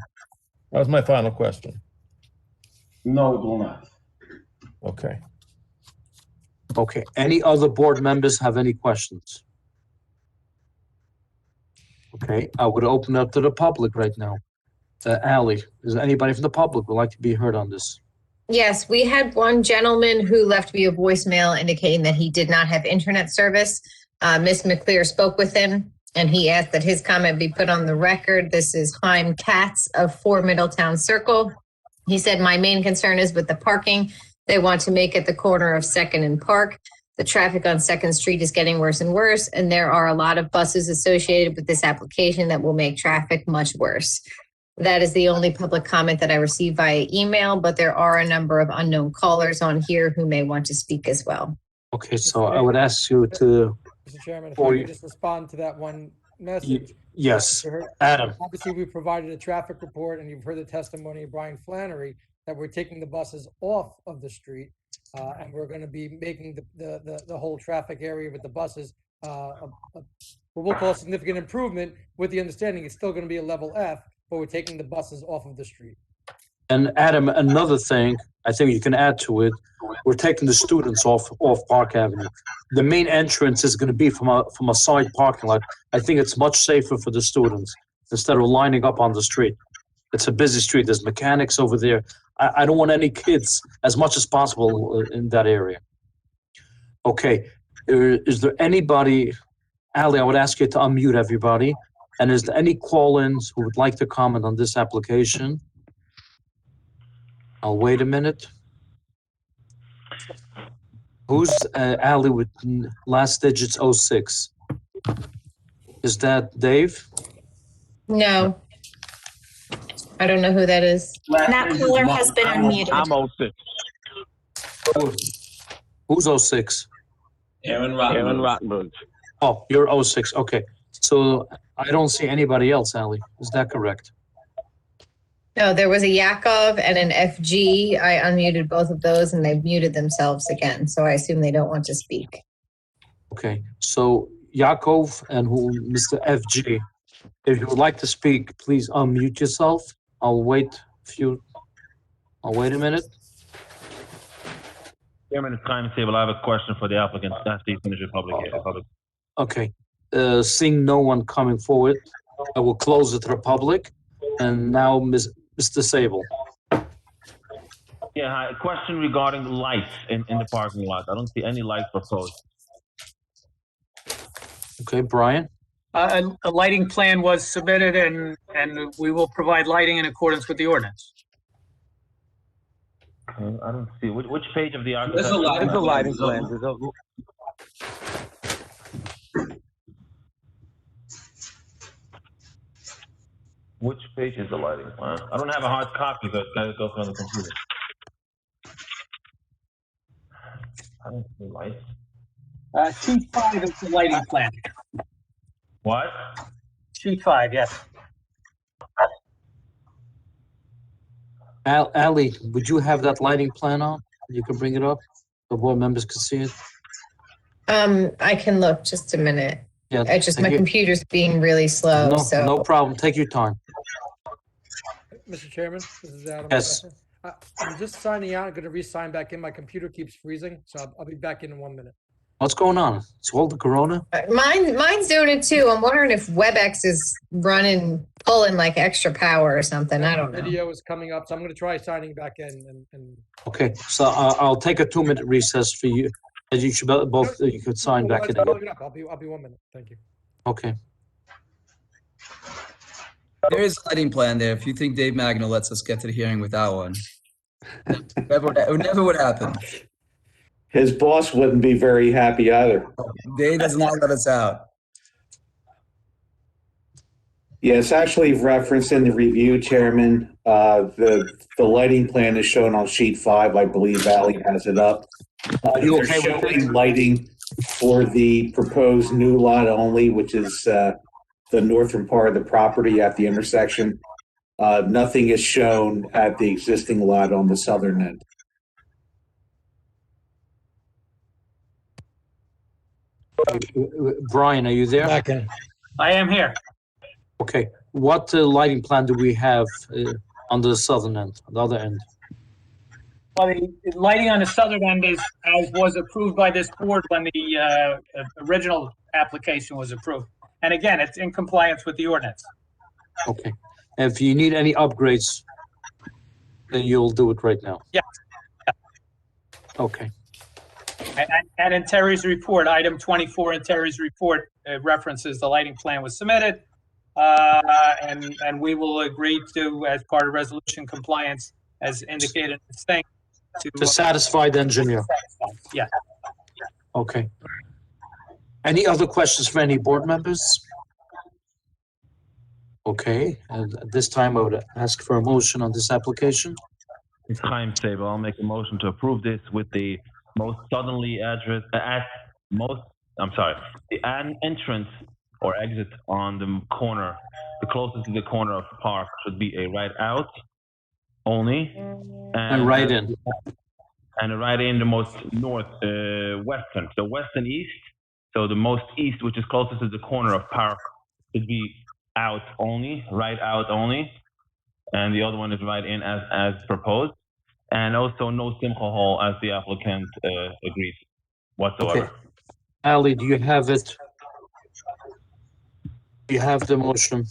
That was my final question. No, it will not. Okay. Okay. Any other board members have any questions? Okay, I would open up to the public right now. Ally, is there anybody from the public who would like to be heard on this? Yes, we had one gentleman who left me a voicemail indicating that he did not have internet service. Ms. McClear spoke with him and he asked that his comment be put on the record. This is Chaim Katz of 4 Middletown Circle. He said, my main concern is with the parking. They want to make it the corner of 2nd and Park. The traffic on 2nd Street is getting worse and worse, and there are a lot of buses associated with this application that will make traffic much worse. That is the only public comment that I received via email, but there are a number of unknown callers on here who may want to speak as well. Okay, so I would ask you to... Mr. Chairman, if I could just respond to that one message. Yes, Adam. Obviously, we provided a traffic report, and you've heard the testimony of Brian Flannery that we're taking the buses off of the street, and we're going to be making the whole traffic area with the buses what we'll call a significant improvement, with the understanding it's still going to be a level F, but we're taking the buses off of the street. And Adam, another thing I think you can add to it, we're taking the students off Park Avenue. The main entrance is going to be from a side parking lot. I think it's much safer for the students instead of lining up on the street. It's a busy street. There's mechanics over there. I don't want any kids as much as possible in that area. Okay, is there anybody, Ali, I would ask you to unmute everybody. And is there any call-ins who would like to comment on this application? I'll wait a minute. Who's Ali with last digits 06? Is that Dave? No. I don't know who that is. That caller has been unmuted. I'm 06. Who's 06? Aaron Rottenberg. Oh, you're 06. Okay. So I don't see anybody else, Ali. Is that correct? No, there was a Yakov and an FG. I unmuted both of those and they've muted themselves again. So I assume they don't want to speak. Okay. So Yakov and Mr. FG, if you would like to speak, please unmute yourself. I'll wait a minute. Chairman, it's Chaim Sable. I have a question for the applicant. That's the Finnish Republic here. Okay. Seeing no one coming forward, I will close it to the public. And now, Mr. Sable. Yeah, hi. A question regarding lights in the parking lot. I don't see any lights proposed. Okay, Brian? A lighting plan was submitted and we will provide lighting in accordance with the ordinance. Okay, I don't see which page of the There's a architecture. lighting There's a lighting plan. plan. There's a, Which page is the lighting plan? I don't have a hard copy, but it's got to go from the computer. I don't see lights. Sheet 5 is the lighting plan. What? Sheet 5, yes. Ali, would you have that lighting plan on? You can bring it up, the board members can see it. I can look, just a minute. Yeah, I just, thank my you. computer's being really slow, so. No problem, take your time. Mr. Chairman, this is Adam. Yes. I'm just signing out. I'm going to re-sign back in. My computer keeps freezing, so I'll be back in 1 minute. What's going on? It's all the corona? Mine's doing it too. I'm wondering if WebEx is pulling like extra power or something. I don't know. Video is coming up, so I'm going to try signing back in. Okay, so I'll take a 2-minute recess for you. As you should both, you could sign back in. I'll be 1 minute. Thank you. Okay. There is a lighting plan there. If you think Dave Magno lets us get to the hearing without one, it never would happen. His boss wouldn't be very happy either. Dave does not let us out. Yeah, it's actually referenced in the review, Chairman. The lighting plan is shown on sheet 5. I believe Ali has it up. You They're okay with showing lighting for the proposed new lot only, which is the northern part of the property at the intersection. Nothing is shown at the existing lot on the southern end. Brian, are you there? Back in. I am here. Okay, what lighting plan do we have on the southern end, the other end? Well, the lighting on the southern end is, as was approved by this board when the original application was approved. And again, it's in compliance with the ordinance. Okay, if you need any upgrades, then you'll do it right now. Yeah. Okay. And in Terry's report, item 24 in Terry's report references the lighting plan was submitted. And we will agree to, as part of resolution compliance, as indicated in this thing. To satisfy the engineer. Yeah. Okay. Any other questions for any board members? Okay, and at this time I would ask for a motion on this application. It's Chaim Sable. I'll make a motion to approve this with the most southerly address, the entrance or exit on the corner, the closest to the corner of the park should be a right out only. And right in. And a right in the most western. So west and east. So the most east, which is closest to the corner of park, should be out only, right out only. And the other one is right in as proposed. And also no Simcha Hall as the applicant agrees whatsoever. Okay. Ali, do you have it? Do you have the motion?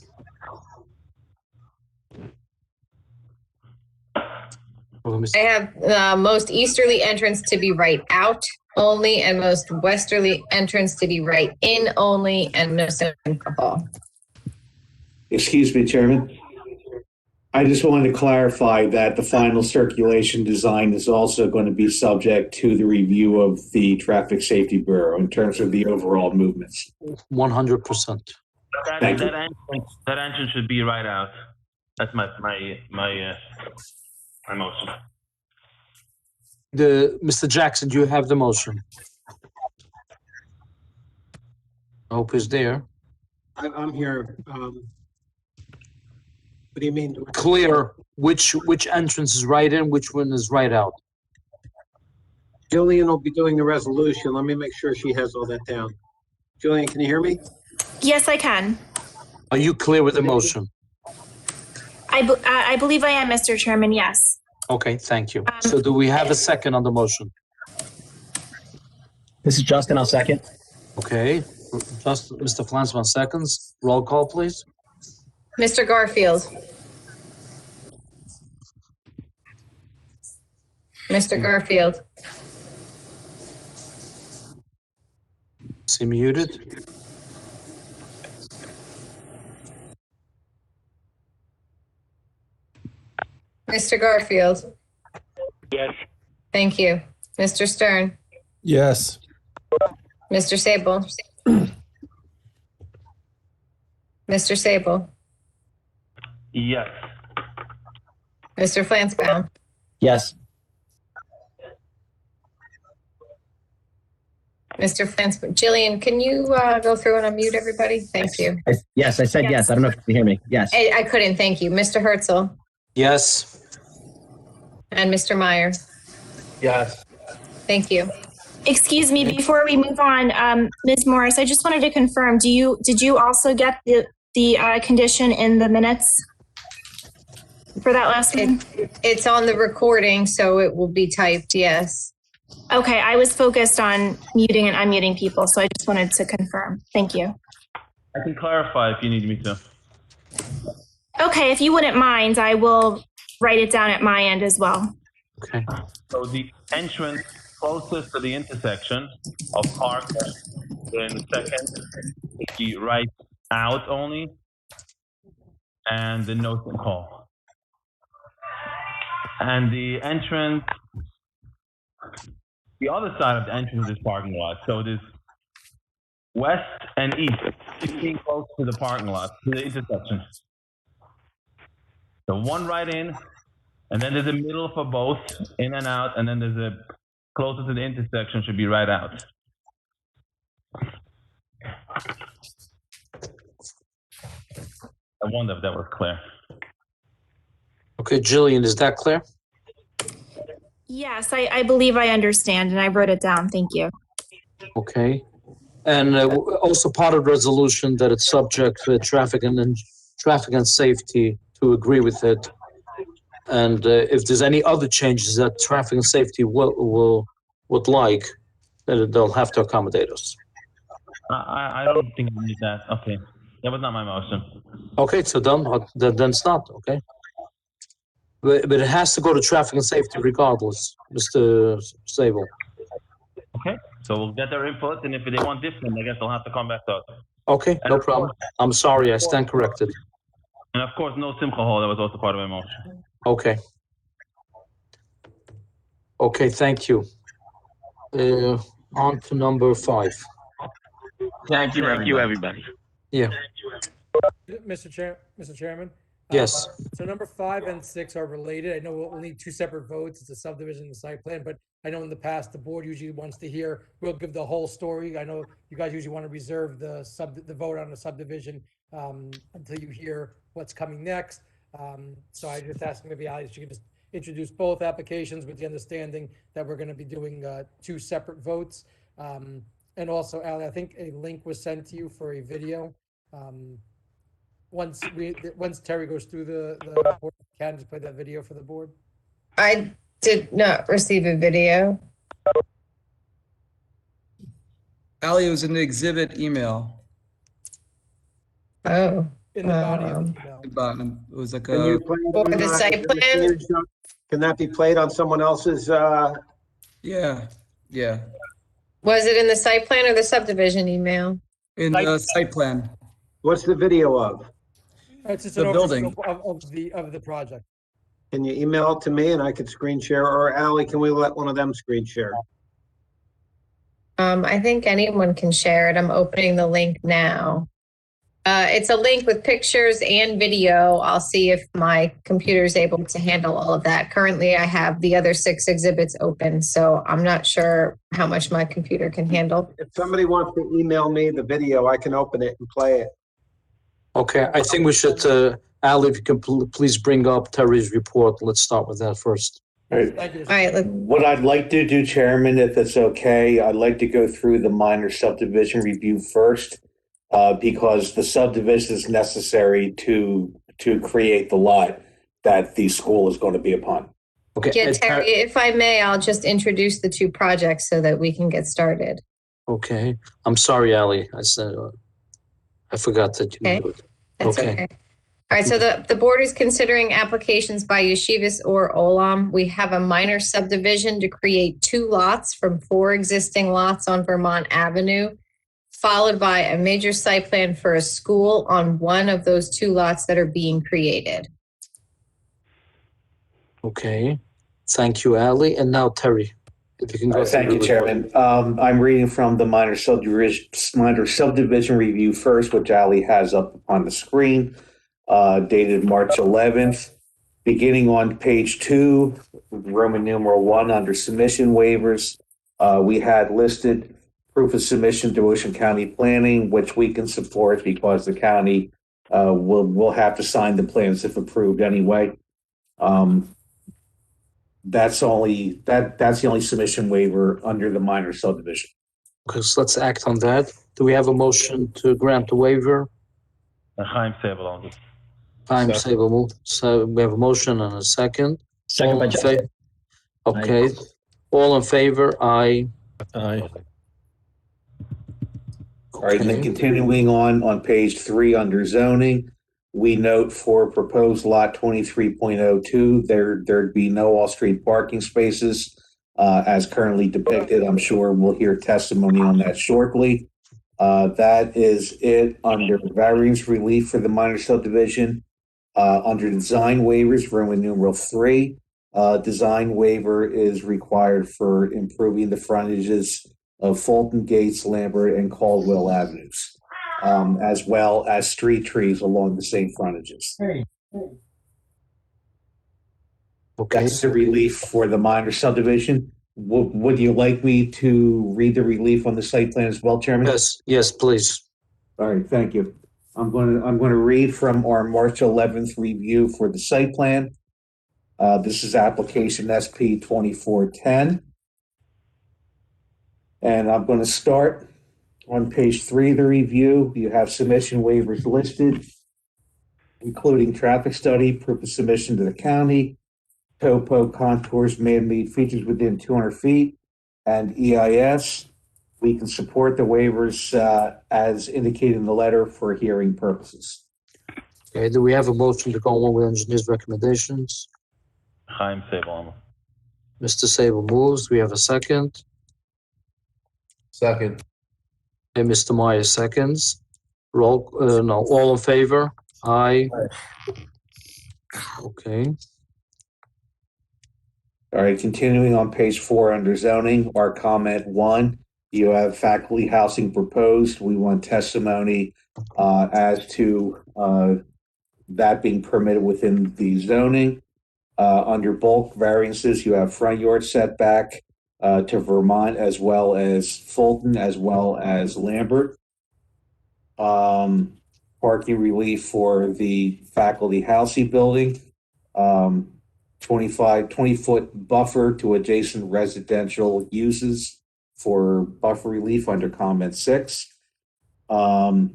I have most easterly entrance to be right out only and most westerly entrance to be right in only and no Simcha Hall. Excuse me, Chairman. I just wanted to clarify that the final circulation design is also going to be subject to the review of the Traffic Safety Bureau in terms of the overall movements. 100%. That entrance should be right out. That's my motion. Mr. Jackson, do you have the motion? I hope he's there. I'm here. What do you mean? Clear which entrance is right in, which one is right out. Julian will be doing the resolution. Let me make sure she has all that down. Julian, can you hear me? Yes, I can. Are you clear with the motion? I believe I am, Mr. Chairman, yes. Okay, thank you. So do we have a second on the motion? This is Justin, I'll second. Okay, just Mr. Flansman seconds. Roll call, please. Mr. Garfield. Mr. Garfield. Is he muted? Mr. Garfield. Yes. Thank you. Mr. Stern. Yes. Mr. Sable. Mr. Sable. Yes. Mr. Flansbaum. Yes. Mr. Flansbaum. Jillian, can you go through and unmute everybody? Thank you. Yes, I said yes. I don't know if you can hear me. Yes. I couldn't. Thank you. Mr. Herzl Yes. and Mr. Meyer. Yes. Thank you. Excuse me, before we move on, Ms. Morris, I just wanted to confirm, did you also get the condition in the minutes for that last one? It's on the recording, so it will be typed, yes. Okay, I was focused on muting and unmuting people, so I just wanted to confirm. Thank you. I can clarify if you need me to. Okay, if you wouldn't mind, I will write it down at my end as well. Okay. So the entrance closest to the intersection of Park and Second would be right out only, and the no sinkhole. And the entrance, the other side of the entrance is parking lot. So there's west and east, being close to the parking lot, to the intersection. So one right in, and then there's a middle for both, in and out, and then there's a closer to the intersection should be right out. I wonder if that was clear. Okay, Jillian, is that clear? Yes, I believe I understand, and I wrote it down. Thank you. Okay. And also part of the resolution that it's subject to traffic and safety to agree with it. And if there's any other changes that traffic and safety would like, then they'll have to accommodate us. I don't think I need that. Okay. That was not my motion. Okay, so then it's not, okay? But it has to go to traffic and safety regardless, Mr. Sable. Okay. So we'll get their input, and if they want different, I guess they'll have to come back to us. Okay, no problem. I'm sorry, I stand corrected. And of course, no Simcha Hall. That was also part of my motion. Okay. Okay, thank you. On to number 5. Thank you, everybody. Yeah. Mr. Chairman? Yes. So number 5 and 6 are related. I know we'll need 2 separate votes. It's a subdivision and site plan, but I know in the past, the board usually wants to hear, we'll give the whole story. I know you guys usually want to reserve the vote on the subdivision until you hear what's coming next. So I just asked maybe Ali, she could just introduce both applications with the understanding that we're going to be doing 2 separate votes. And also, Ali, I think a link was sent to you for a video. Once Terry goes through the report, can just play that video for the board. I did not receive a video. Ali, it was in the exhibit email. Oh. In the body of the email. The bottom. It was like Can you a, play it For on, the site plan? Can that be played on someone else's? yeah. Was it in the site plan or the subdivision email? In the site plan. What's the video of? It's just The an building. overview of the project. Can you email it to me and I could screen share, or Ally, can we let one of them screen share? I think anyone can share it. I'm opening the link now. It's a link with pictures and video. I'll see if my computer is able to handle all of that. Currently, I have the other 6 exhibits open, so I'm not sure how much my computer can handle. If somebody wants to email me the video, I can open it and play it. Okay, I think we should, Ali, if you can please bring up Terry's report. Let's start with that first. All right. Thank you. All right, What I'd like to do, Chairman, if it's okay, I'd like to go through the minor subdivision review first, because the subdivision is necessary to create the lot that the school is going to be upon. Okay. yeah, Terry, if I may, I'll just introduce the 2 projects so that we can get started. Okay. I'm sorry, Ali. I forgot that you Okay. do it. That's Okay. okay. All right, so the board is considering applications by Yeshivas or Olam. We have a minor subdivision to create 2 lots from 4 existing lots on Vermont Avenue, followed by a major site plan for a school on one of those 2 lots that are being created. Okay, thank you, Ali. And now Terry, if you can go. Thank you, Chairman. I'm reading from the minor subdivision review first, which Ali has up on the screen, dated March 11th. Beginning on page 2, Roman numeral 1, under submission waivers, we had listed proof of submission to Ocean County Planning, which we can support because the county will have to sign the plans if approved anyway. That's the only submission waiver under the minor subdivision. Okay, so let's act on that. Do we have a motion to grant the waiver? Chaim Sable on this. Chaim Sable move. So we have a motion and a second. Second All by in Josh. fa- Okay, all in favor? Aye. Aye. All right, and then Okay. continuing on page 3 under zoning, we note for proposed lot 23.02, there'd be no off-street parking spaces as currently depicted. I'm sure we'll hear testimony on that shortly. That is it under variance relief for the minor subdivision. Under design waivers, Roman numeral 3, design waiver is required for improving the frontages of Fulton, Gates, Lambert, and Caldwell Avenues, as well as street trees along the same frontages. Okay. That's the relief for the minor subdivision. Would you like me to read the relief on the site plan as well, Chairman? Yes, please. All right, thank you. I'm going to read from our March 11th review for the site plan. This is application SP 2410. And I'm going to start on page 3 of the review. You have submission waivers listed, including traffic study, proof of submission to the county, topo, contours, man-made features within 200 feet, and EIS. We can support the waivers as indicated in the letter for hearing purposes. Okay, do we have a motion to go along with engineer's recommendations? Chaim Sable on this. Mr. Sable moves. We have a second. Second. And Mr. Meyer seconds. All in favor? Aye. Okay. All right, continuing on page 4 under zoning, our comment 1, you have faculty housing proposed. We want testimony as to that being permitted within the zoning. Under bulk variances, you have front yard setback to Vermont as well as Fulton as well as Lambert. Parking relief for the faculty housing building. 20-foot buffer to adjacent residential uses for buffer relief under comment 6. Also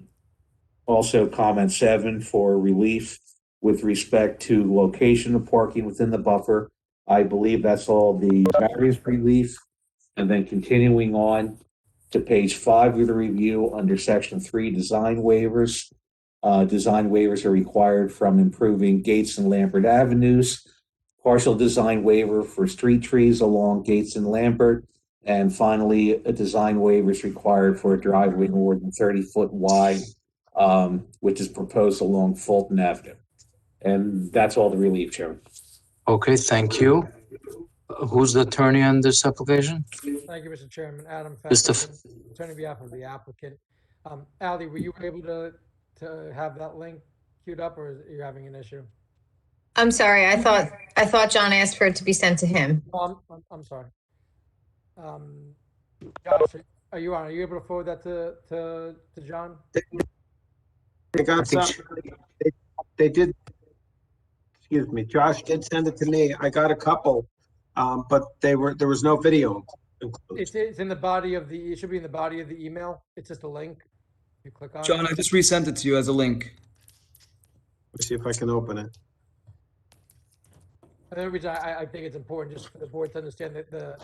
comment 7 for relief with respect to location of parking within the buffer. I believe that's all the various relief. And then continuing on to page 5 of the review under section 3, design waivers. Design waivers are required from improving Gates and Lambert Avenues. Partial design waiver for street trees along Gates and Lambert. And finally, a design waiver is required for a driveway more than 30-foot wide, which is proposed along Fulton Avenue. And that's all the relief, Chairman. Okay, thank you. Who's the attorney on this application? Thank you, Mr. Chairman. Adam Mr. Pfeffer, attorney on behalf of the applicant. Ali, were you able to have that link queued up, or are you having an issue? I'm sorry, I thought John asked for it to be sent to him. Oh, I'm sorry. Josh, are you on? Are you able to forward that to John? They got something. They did. Excuse me. Josh did send it to me. I got a couple, but there was no video included. It's in the body of the. It should be in the body of the email. It's just a link. You click on. John, I just resent it to you as a link. Let's see if I can open it. The reason I think it's important just for the board to understand that the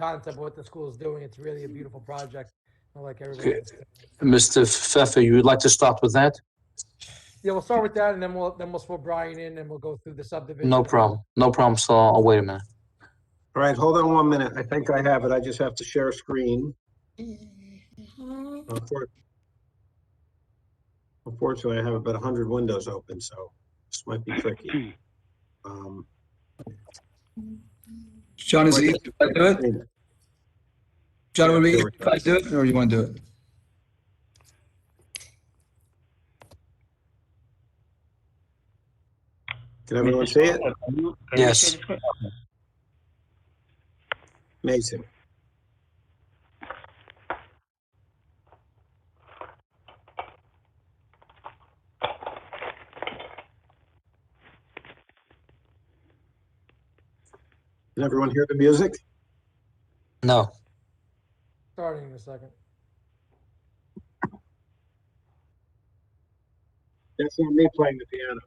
concept of what the school is doing. It's really a beautiful project. I like everybody. Okay. Mr. Pfeffer, you would like to start with that? Yeah, we'll start with that, and then we'll throw Brian in, and we'll go through the subdivision. No problem. No problem. So I'll wait a minute. All right, hold on 1 minute. I think I have it. I just have to share screen. Unfortunately, I have about 100 windows open, so this might be tricky. John, is it easy if I do it? John, would it be easy if I do it, or you want to do it? Can everyone see it? Yes. Amazing. Can everyone hear the music? No. Starting in a second. That's not me playing the piano.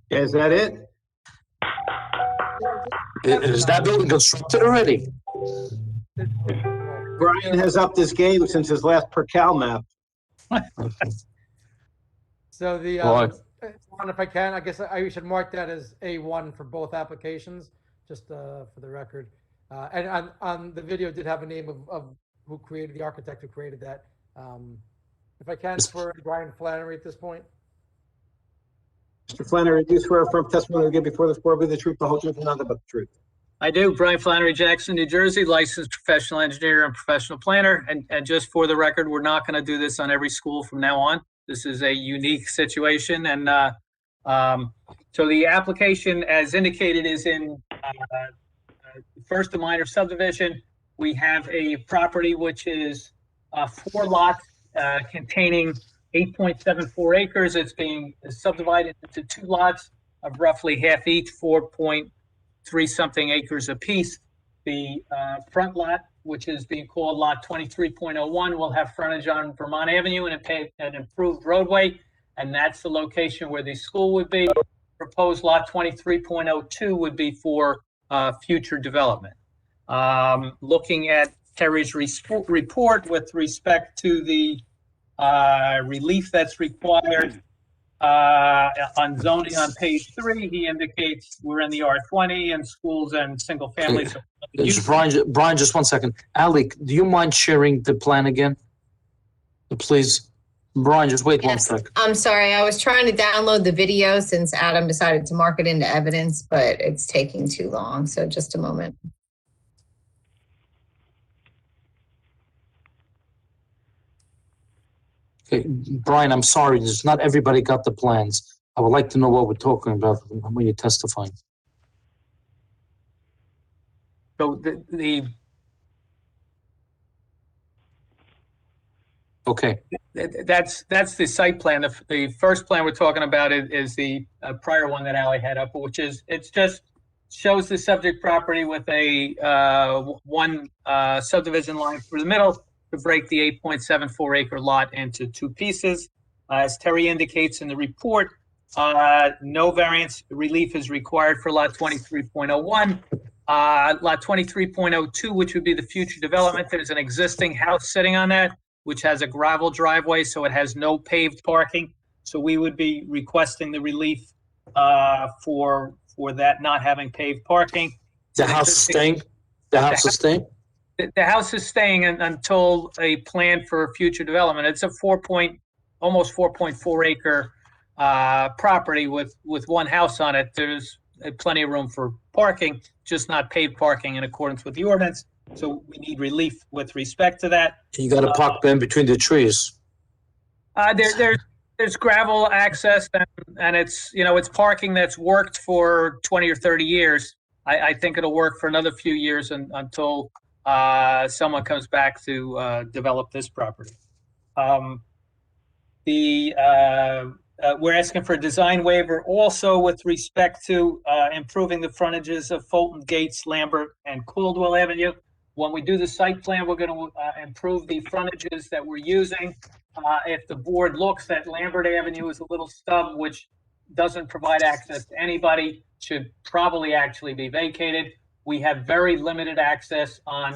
Is that it? Is that building constructed already? Brian has upped his game since his last per cal map. So the, Ron, if I can, I guess I should mark that as A1 for both applications, just for the record. And on the video did have a name of who created, the architect who created that. If I can, for Brian Flannery at this point. Mr. Flannery, do you swear affirm testimony you give before this board be the truth, the whole truth, and nothing but the truth? I do. Brian Flannery, Jackson, New Jersey, licensed professional engineer and professional planner. And just for the record, we're not going to do this on every school from now on. This is a unique situation. And so the application, as indicated, is in first the minor subdivision. We have a property which is 4 lots containing 8.74 acres. It's being subdivided into 2 lots of roughly half each, 4.3 something acres apiece. The front lot, which is being called lot 23.01, will have frontage on Vermont Avenue and an improved roadway, and that's the location where the school would be. Proposed lot 23.02 would be for future development. Looking at Terry's report with respect to the relief that's required on zoning on page 3, he indicates we're in the R20 and schools and single families. Brian, just 1 second. Ali, do you mind sharing the plan again? Please. Brian, just wait 1 second. I'm sorry, I was trying to download the video since Adam decided to mark it into evidence, but it's taking too long. So just a moment. Okay, Brian, I'm sorry. Just not everybody got the plans. I would like to know what we're talking about when you're testifying. So Okay. That's the site plan. The first plan we're talking about is the prior one that Ali had up, which is, it's just shows the subject property with a one subdivision line through the middle to break the 8.74 acre lot into 2 pieces. As Terry indicates in the report, no variance relief is required for lot 23.01. Lot 23.02, which would be the future development, there's an existing house sitting on that, which has a gravel driveway, so it has no paved parking. So we would be requesting the relief for that not having paved parking. The house is staying? The house is staying? The house is staying until a plan for future development. It's a almost 4.4 acre property with one house on it. There's plenty of room for parking, just not paved parking in accordance with the ordinance. So we need relief with respect to that. You got to park in between the trees. There's gravel access and it's parking that's worked for 20 or 30 years. I think it'll work for another few years until someone comes back to develop this property. We're asking for a design waiver also with respect to improving the frontages of Fulton, Gates, Lambert, and Caldwell Avenue. When we do the site plan, we're going to improve the frontages that we're using. If the board looks at Lambert Avenue as a little stub, which doesn't provide access to anybody, should probably actually be vacated. We have very limited access on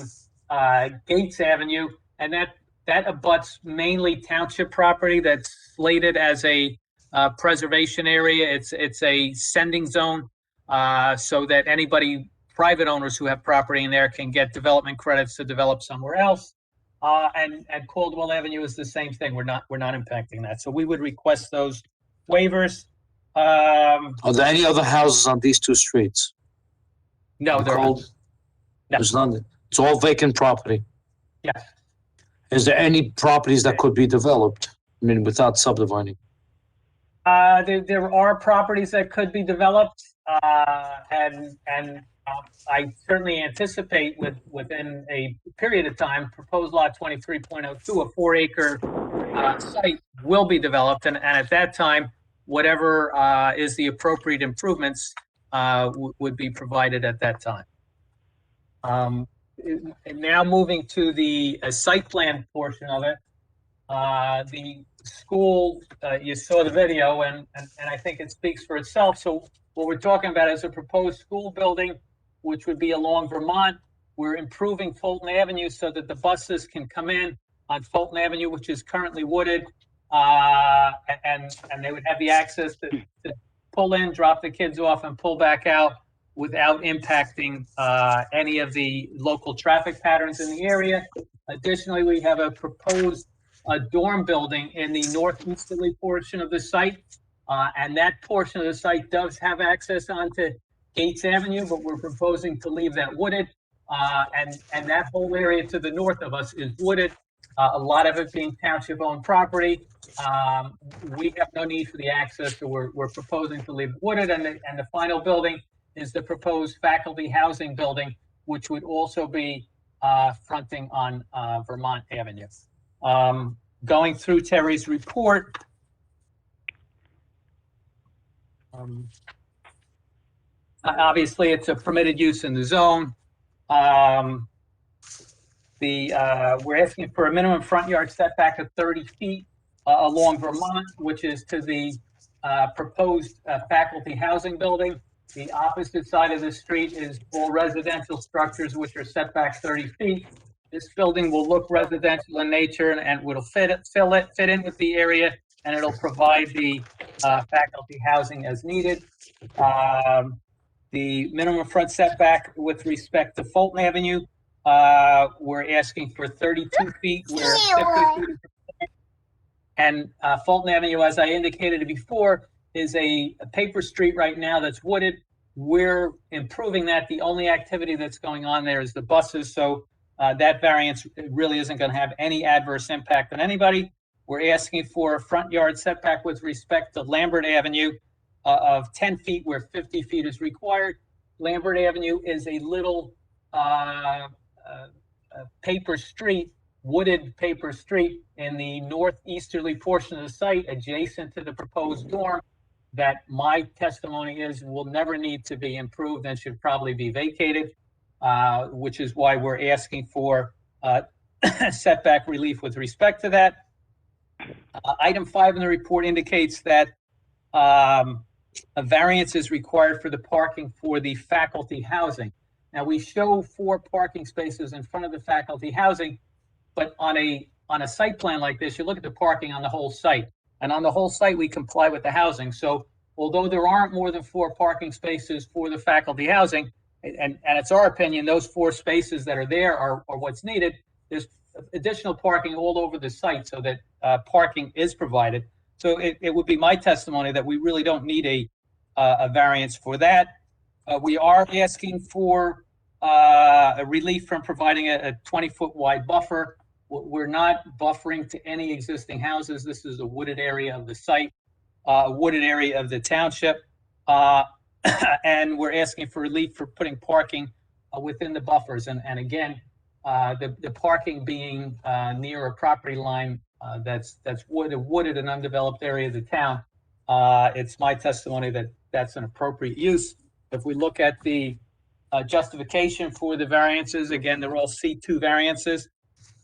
Gates Avenue, and that abuts mainly township property that's slated as a preservation area. It's a sending zone, so that anybody, private owners who have property in there, can get development credits to develop somewhere else. And Caldwell Avenue is the same thing. We're not impacting that. So we would request those waivers. Are there any other houses on these two streets? No, there aren't. No. There's none. It's all vacant property. Yes. Is there any properties that could be developed? I mean, without subdividing? There are properties that could be developed, and I certainly anticipate within a period of time, proposed lot 23.02, a 4-acre site will be developed, and at that time, whatever is the appropriate improvements would be provided at that time. And now moving to the site plan portion of it, the school, you saw the video, and I think it speaks for itself. So what we're talking about is a proposed school building, which would be along Vermont. We're improving Fulton Avenue so that the buses can come in on Fulton Avenue, which is currently wooded, and they would have the access to pull in, drop the kids off, and pull back out without impacting any of the local traffic patterns in the area. Additionally, we have a proposed dorm building in the northeasterly portion of the site, and that portion of the site does have access onto Gates Avenue, but we're proposing to leave that wooded, and that whole area to the north of us is wooded, a lot of it being township-owned property. We have no need for the access, so we're proposing to leave it wooded, and the final building is the proposed faculty housing building, which would also be fronting on Vermont Avenue. Going through Terry's report, obviously it's a permitted use in the zone. We're asking for a minimum front yard setback of 30 feet along Vermont, which is to the proposed faculty housing building. The opposite side of the street is all residential structures, which are set back 30 feet. This building will look residential in nature and will fit in with the area, and it'll provide the faculty housing as needed. The minimum front setback with respect to Fulton Avenue, we're asking for 32 feet where 50 feet is required. And Fulton Avenue, as I indicated before, is a paper street right now that's wooded. We're improving that. The only activity that's going on there is the buses. So that variance really isn't going to have any adverse impact on anybody. We're asking for a front yard setback with respect to Lambert Avenue of 10 feet where 50 feet is required. Lambert Avenue is a little paper street, wooded paper street in the northeasterly portion of the site adjacent to the proposed dorm that my testimony is will never need to be improved and should probably be vacated, which is why we're asking for setback relief with respect to that. Item 5 in the report indicates that a variance is required for the parking for the faculty housing. Now, we show 4 parking spaces in front of the faculty housing, but on a site plan like this, you look at the parking on the whole site. And on the whole site, we comply with the housing. So although there aren't more than 4 parking spaces for the faculty housing, and it's our opinion, those 4 spaces that are there are what's needed, there's additional parking all over the site so that parking is provided. So it would be my testimony that we really don't need a variance for that. We are asking for a relief from providing a 20-foot wide buffer. We're not buffering to any existing houses. This is a wooded area of the site, a wooded area of the township. And we're asking for relief for putting parking within the buffers. And again, the parking being near a property line that's wooded and undeveloped area of the town, it's my testimony that that's an appropriate use. If we look at the justification for the variances, again, they're all C2 variances.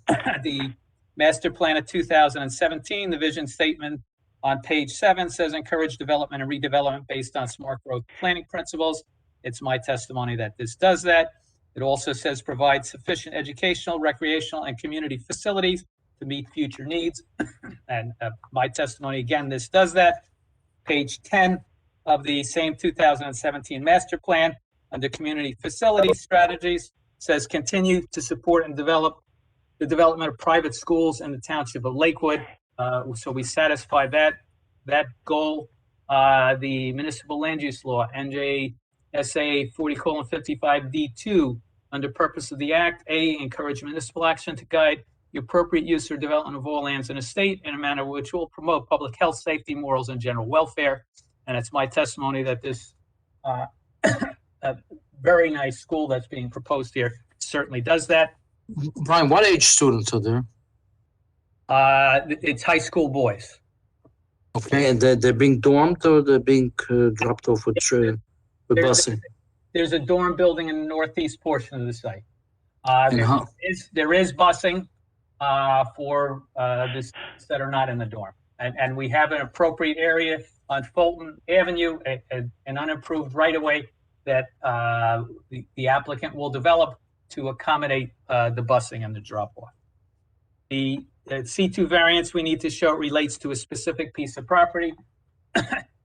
The master plan of 2017, the vision statement on page 7 says encourage development and redevelopment based on smart growth planning principles. It's my testimony that this does that. It also says provide sufficient educational, recreational, and community facilities to meet future needs. And my testimony, again, this does that. Page 10 of the same 2017 master plan under community facility strategies says continue to support and develop the development of private schools in the township of Lakewood. So we satisfy that goal. The municipal land use law, NJSA 40:55 D2, under purpose of the act, A, encourage municipal action to guide the appropriate use or development of all lands in a state in a manner which will promote public health, safety, morals, and general welfare. And it's my testimony that this very nice school that's being proposed here certainly does that. Brian, what age students are there? It's high school boys. Okay, and they're being dormed or they're being dropped off with busing? There's a dorm building in the northeast portion of the site. Uh-huh. There is busing for this that are not in the dorm. And we have an appropriate area on Fulton Avenue, an unimproved right-of-way that the applicant will develop to accommodate the busing and the drop-off. The C2 variance we need to show relates to a specific piece of property.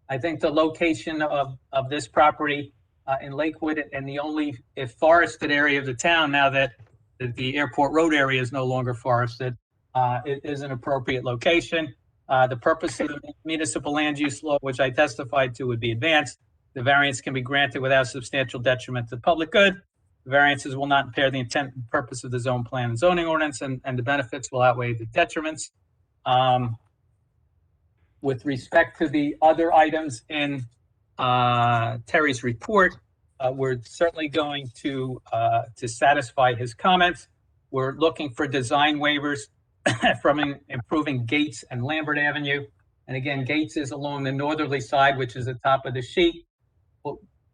I think the location of this property in Lakewood and the only forested area of the town, now that the airport road area is no longer forested, it is an appropriate location. The purpose of the municipal land use law, which I testified to, would be advanced. The variance can be granted without substantial detriment to the public good. The variances will not impair the intent and purpose of the zone plan and zoning ordinance, and the benefits will outweigh the detriments. With respect to the other items in Terry's report, we're certainly going to satisfy his comments. We're looking for design waivers from improving Gates and Lambert Avenue. And again, Gates is along the northerly side, which is the top of the sheet.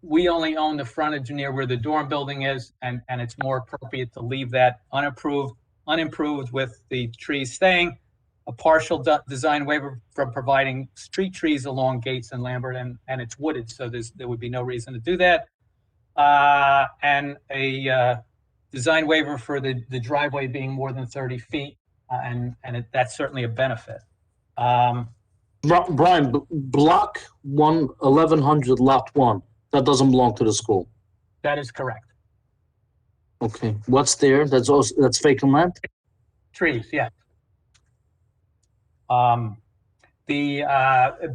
We only own the frontage near where the dorm building is, and it's more appropriate to leave that unimproved with the trees staying. A partial design waiver from providing street trees along Gates and Lambert, and it's wooded, so there would be no reason to do that. And a design waiver for the driveway being more than 30 feet, and that's certainly a benefit. Brian, block 1100 lot 1, that doesn't belong to the school. That is correct. Okay, what's there? That's vacant land? Trees, yeah. The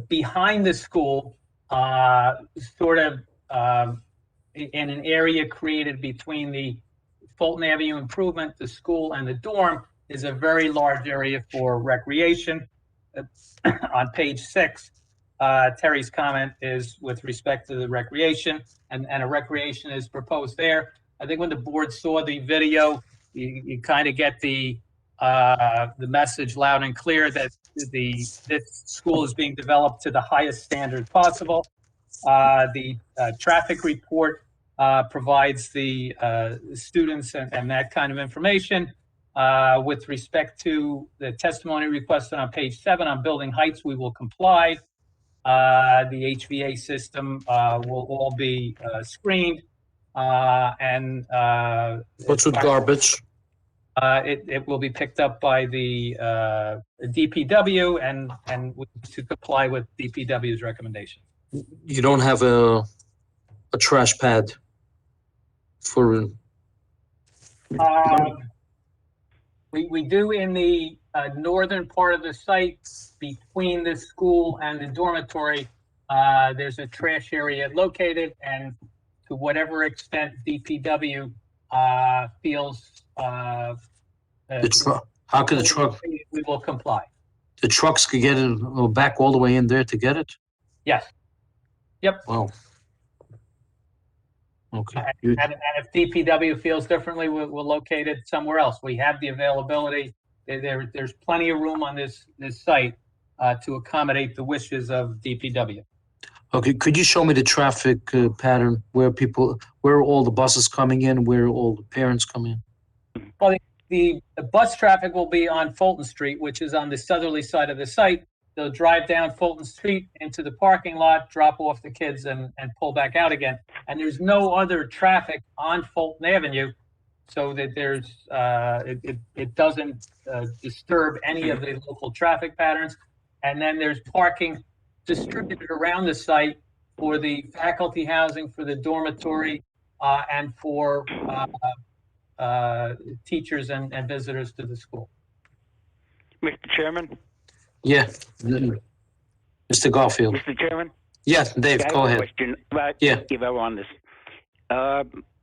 behind the school, sort of in an area created between the Fulton Avenue improvement, the school, and the dorm, is a very large area for recreation. On page 6, Terry's comment is with respect to the recreation, and a recreation is proposed there. I think when the board saw the video, you kind of get the message loud and clear that this school is being developed to the highest standard possible. The traffic report provides the students and that kind of information. With respect to the testimony requested on page 7 on building heights, we will comply. The HVA system will all be screened. and What's with garbage? it will be picked up by the DPW and to comply with DPW's recommendation. You don't have a trash pad for, We do in the northern part of the site between the school and the dormitory. There's a trash area located, and to whatever extent DPW feels the truck. How can the truck, we will comply. the trucks could get in, back all the way in there to get it? Yes. Yep. Wow. Okay. And if DPW feels differently, we'll locate it somewhere else. We have the availability. There's plenty of room on this site to accommodate the wishes of DPW. Okay, could you show me the traffic pattern where are all the buses coming in, where all the parents come in? Well, the bus traffic will be on Fulton Street, which is on the southerly side of the site. They'll drive down Fulton Street into the parking lot, drop off the kids, and pull back out again. And there's no other traffic on Fulton Avenue, so that it doesn't disturb any of the local traffic patterns. And then there's parking distributed around the site for the faculty housing, for the dormitory, and for teachers and visitors to the school. Mr. Chairman? Yeah, Mr. Garfield. Mr. Chairman? Yes, Dave, I have go a ahead. question about give on this.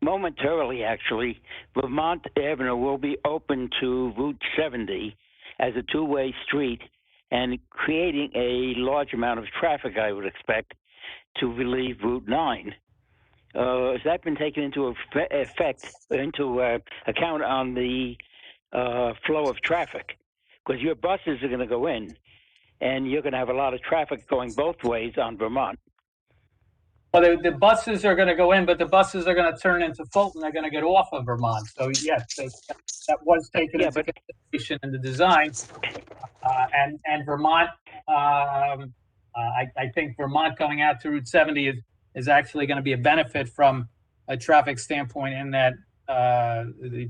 Momentarily, actually, Vermont Avenue will be open to Route 70 as a two-way street and creating a large amount of traffic, I would expect, to relieve Route 9. Has that been taken into account on the flow of traffic? Because your buses are going to go in, and you're going to have a lot of traffic going both ways on Vermont. Well, the buses are going to go in, but the buses are going to turn into Fulton. They're going to get off of Vermont. So yes, that was taken into consideration in the design. And Vermont, I think Vermont going out to Route 70 is actually going to be a benefit from a traffic standpoint in that the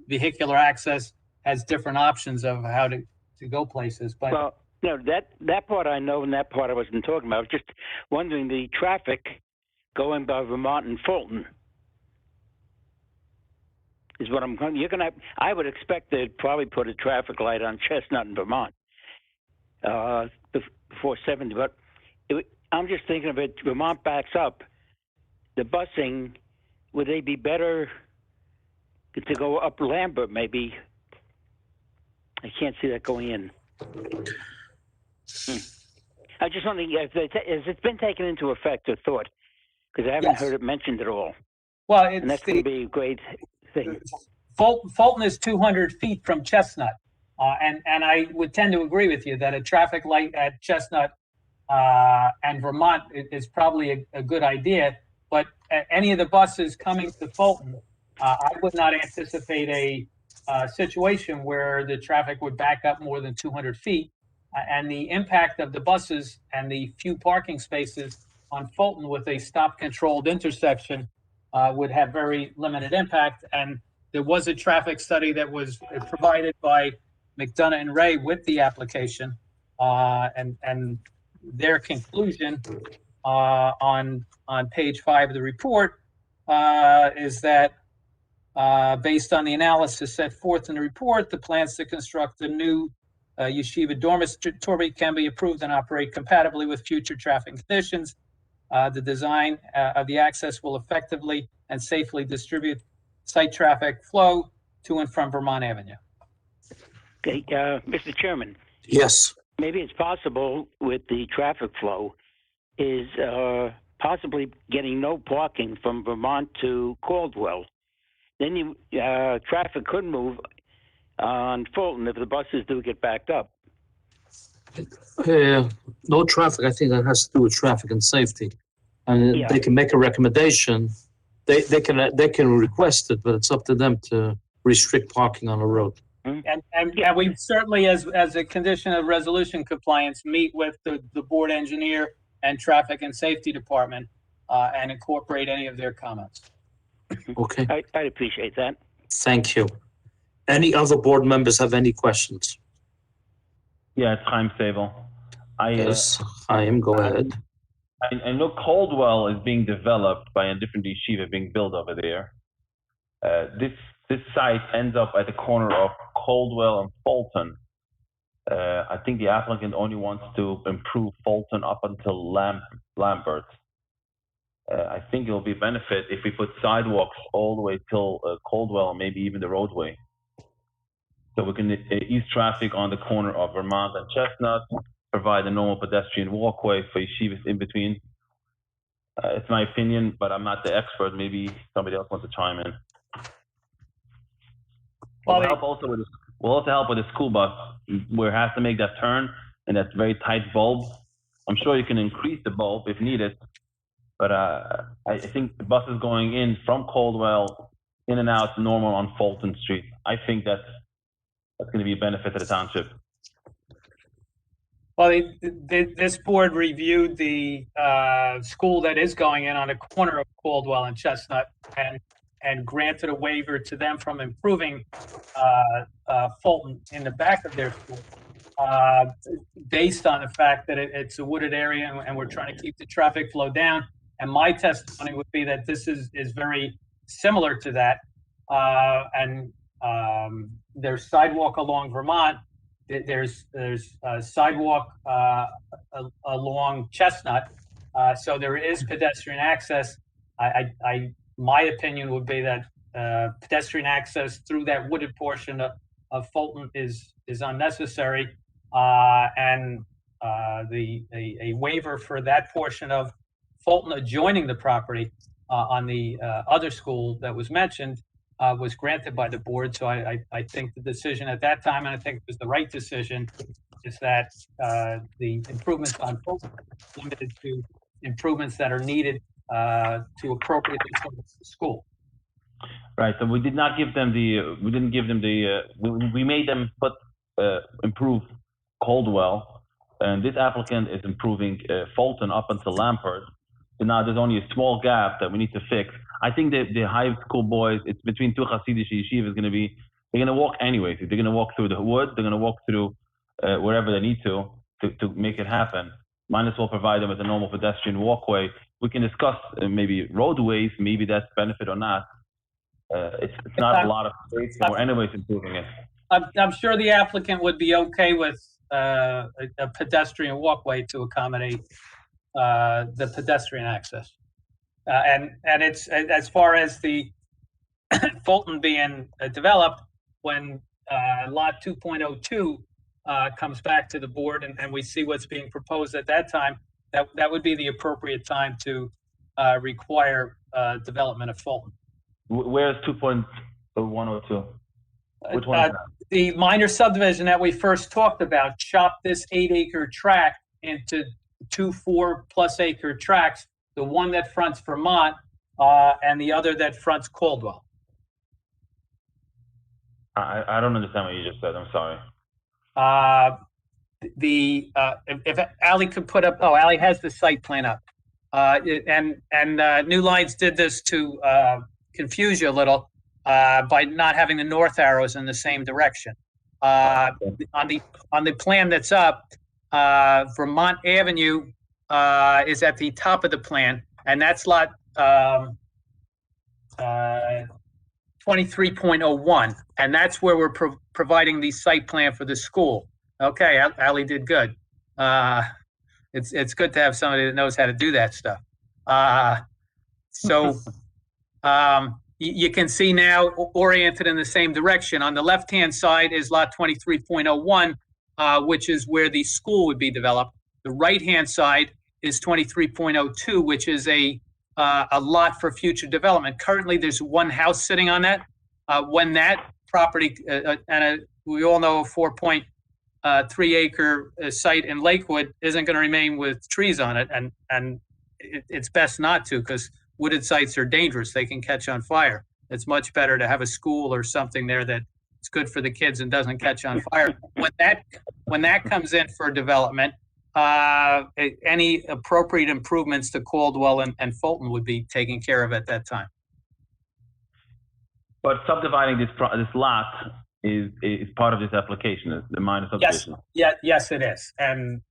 vehicular access has different options of how to go places. But well, no, that part I know, and that part I wasn't talking about. I was just wondering the traffic going by Vermont and Fulton is what I'm going. You're going to. I would expect they'd probably put a traffic light on Chestnut in Vermont before 70. But I'm just thinking of it. Vermont backs up. The busing, would they be better to go up Lambert? Maybe. I can't see that going in. I just wondering if has it been taken into effect or thought? Because I haven't heard it mentioned at all. Well, and that's going to be a great thing. Fulton is 200 feet from Chestnut, and I would tend to agree with you that a traffic light at Chestnut and Vermont is probably a good idea. But any of the buses coming to Fulton, I would not anticipate a situation where the traffic would back up more than 200 feet. And the impact of the buses and the few parking spaces on Fulton with a stop-controlled intersection would have very limited impact. And there was a traffic study that was provided by McDonough and Ray with the application, and their conclusion on page 5 of the report is that based on the analysis set forth in the report, the plans to construct a new yeshiva dormitory can be approved and operate compatibly with future traffic conditions. The design of the access will effectively and safely distribute site traffic flow to and from Vermont Avenue. Okay, Mr. Chairman. Yes. Maybe it's possible with the traffic flow is possibly getting no parking from Vermont to Caldwell. Then traffic could move on Fulton if the buses do get backed up. No traffic. I think that has to do with traffic and safety. And they can make a recommendation. They can request it, but it's up to them to restrict parking on the road. And we certainly, as a condition of resolution compliance, meet with the board engineer and traffic and safety department and incorporate any of their comments. Okay, I'd appreciate that. thank you. Any other board members have any questions? Yeah, it's Chaim Sable. Yes, Chaim, go ahead. I know Caldwell is being developed by a different yeshiva being built over there. This site ends up at the corner of Caldwell and Fulton. I think the applicant only wants to improve Fulton up until Lambert. I think it'll be a benefit if we put sidewalks all the way till Caldwell and maybe even the roadway. So we can ease traffic on the corner of Vermont and Chestnut, provide a normal pedestrian walkway for yeshivas in between. It's my opinion, but I'm not the expert. Maybe somebody else wants to chime in. We'll also help with the school bus where it has to make that turn in that very tight bulb. I'm sure you can increase the bulb if needed, but I think the bus is going in from Caldwell, in and out normal on Fulton Street. I think that's going to be a benefit to the township. Well, this board reviewed the school that is going in on the corner of Caldwell and Chestnut and granted a waiver to them from improving Fulton in the back of their school based on the fact that it's a wooded area and we're trying to keep the traffic flow down. And my testimony would be that this is very similar to that. There's sidewalk along Vermont. There's a sidewalk along Chestnut. So there is pedestrian access. My opinion would be that pedestrian access through that wooded portion of Fulton is unnecessary, and a waiver for that portion of Fulton adjoining the property on the other school that was mentioned was granted by the board. So I think the decision at that time, and I think it was the right decision, is that the improvements on Fulton are limited to improvements that are needed to appropriately service the school. Right. So we did not give them we made them improve Caldwell, and this applicant is improving Fulton up until Lampert. So now there's only a small gap that we need to fix. I think that the high school boys, it's between two Hasidic yeshivas, they're going to walk anyways. They're going to walk through the woods. They're going to walk through wherever they need to make it happen. Might as well provide them with a normal pedestrian walkway. We can discuss maybe roadways, maybe that's benefit or not. It's not a lot of space, but we're anyways improving it. I'm sure the applicant would be okay with a pedestrian walkway to accommodate the pedestrian access. And it's as far as the Fulton being developed, when lot 2.02 comes back to the board and we see what's being proposed at that time, that would be the appropriate time to require development of Fulton. Where's 2.102? Which one is that? The minor subdivision that we first talked about chopped this 8-acre tract into 2 4+ acre tracts, the one that fronts Vermont and the other that fronts Caldwell. I don't understand what you just said. I'm sorry. If Ali could put up, Ali has the site plan up. New Lines did this to confuse you a little by not having the north arrows in the same direction. On the plan that's up, Vermont Avenue is at the top of the plan, and that's lot 23.01, and that's where we're providing the site plan for the school. Okay, Ali did good. It's good to have somebody that knows how to do that stuff. You can see now oriented in the same direction. On the left-hand side is lot 23.01, which is where the school would be developed. The right-hand side is 23.02, which is a lot for future development. Currently, there's one house sitting on that. When that property, we all know a 4.3 acre site in Lakewood isn't going to remain with trees on it, and it's best not to, because wooded sites are dangerous. They can catch on fire. It's much better to have a school or something there that's good for the kids and doesn't catch on fire. When that comes in for development, any appropriate improvements to Caldwell and Fulton would be taken care of at that time. But subdividing this lot is part of this application, is the minor Yes, subdivision. yes, it is. And,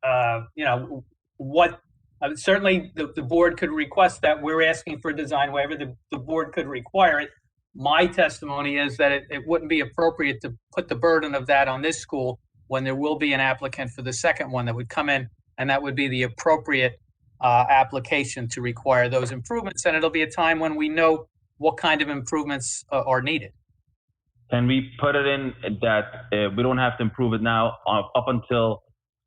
certainly the board could request that. We're asking for a design waiver. The board could require it. My testimony is that it wouldn't be appropriate to put the burden of that on this school when there will be an applicant for the second one that would come in, and that would be the appropriate application to require those improvements. And it'll be a time when we know what kind of improvements are needed. Can we put it in that we don't have to improve it now up until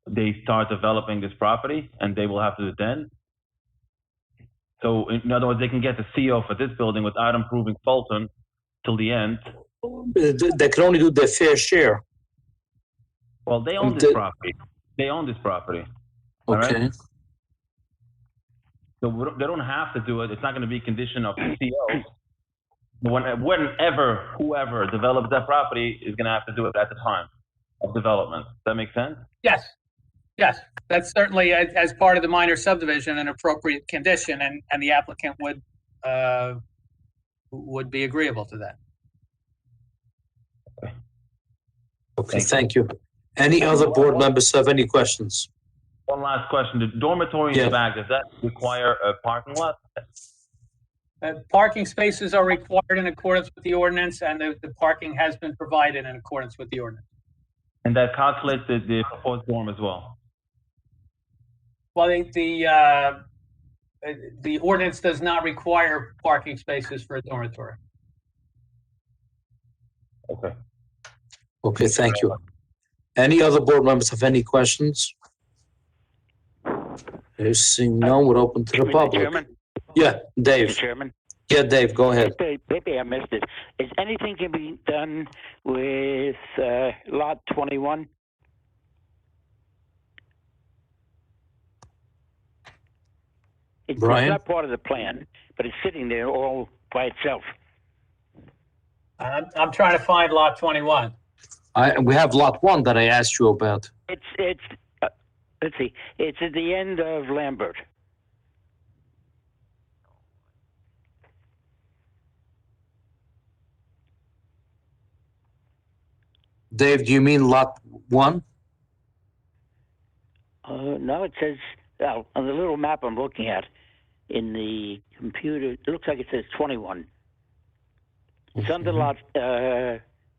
they start developing this property, and they will have to do it then? So in other words, they can get the CO for this building without improving Fulton till the end. They can only do their fair share. Well, they own this property. They own this property. All Okay. right? So they don't have to do it. It's not going to be a condition of the CO. Whenever, whoever develops that property is going to have to do it at the time of development. Does that make sense? Yes, that's certainly as part of the minor subdivision, an appropriate condition, and the applicant would be agreeable to that. Okay, thank you. Any other board members have any questions? One last question. The dormitory in the back, does that require a parking lot? Parking spaces are required in accordance with the ordinance, and the parking has been provided in accordance with the ordinance. And that calculates the proposed dorm as well? Well, the ordinance does not require parking spaces for a dormitory. Okay. Okay, thank you. Any other board members have any questions? There's seeing none, we're open to the Mr. public. Chairman? Yeah, Dave. Mr. Chairman? Yeah, Dave, go ahead. Maybe I missed it. Is anything can be done with lot 21? It's Brian? not part of the plan, but it's sitting there all by itself. I'm trying to find lot 21. We have lot 1 that I asked you about. It's let's see. It's at the end of Lambert. Dave, do you mean lot 1? No, it says on the little map I'm looking at in the computer. It looks like it says 21. It's under lot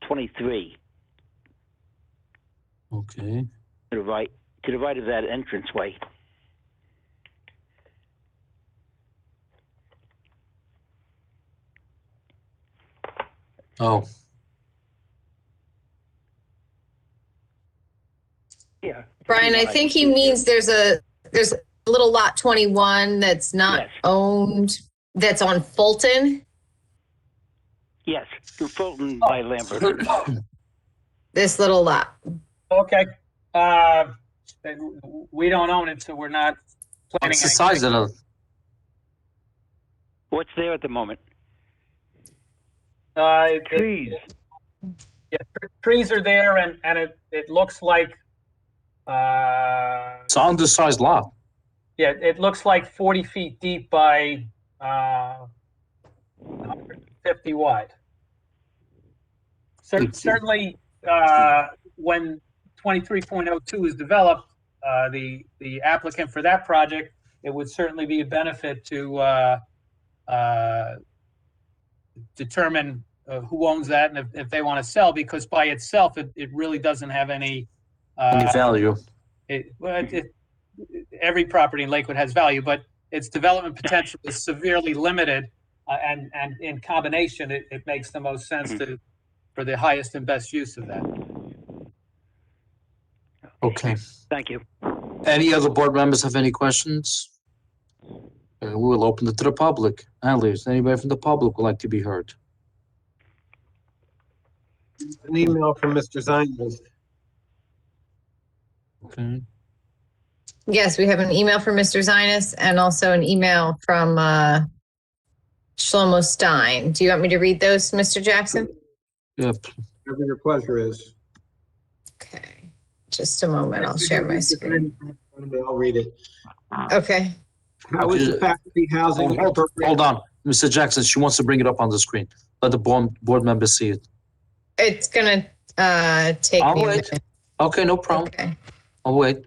23. Okay. To the right of that entranceway. Oh. Yeah. Brian, I think he means there's a little lot 21 that's not owned, that's on Fulton. Yes, Fulton by Lambert. This little lot. Okay. We don't own it, so we're not planning. What's the size of it? What's there at the moment? Trees. Yeah, trees are there, and it looks like. It's an undersized lot. Yeah, it looks like 40 feet deep by 50 wide. Certainly, when 23.02 is developed, the applicant for that project, it would certainly be a benefit to determine who owns that and if they want to sell, because by itself, it really doesn't have any value. Every property in Lakewood has value, but its development potential is severely limited, and in combination, it makes the most sense for the highest and best use of that. Okay. Thank you. Any other board members have any questions? We will open it to the public. Ali, is anybody from the public would like to be heard? An email from Mr. Zines. Okay. Yes, we have an email from Mr. Zinus and also an email from Shlomo Stein. Do you want me to read those, Mr. Jackson? Yep. Whatever your pleasure is. Okay, just a moment. I'll share my screen. I'll read it. Okay. How is the faculty housing? Hold on. Mr. Jackson, she wants to bring it up on the screen. Let the board members see it. It's gonna take I'll me a wait. minute. Okay, no problem. Okay. I'll wait.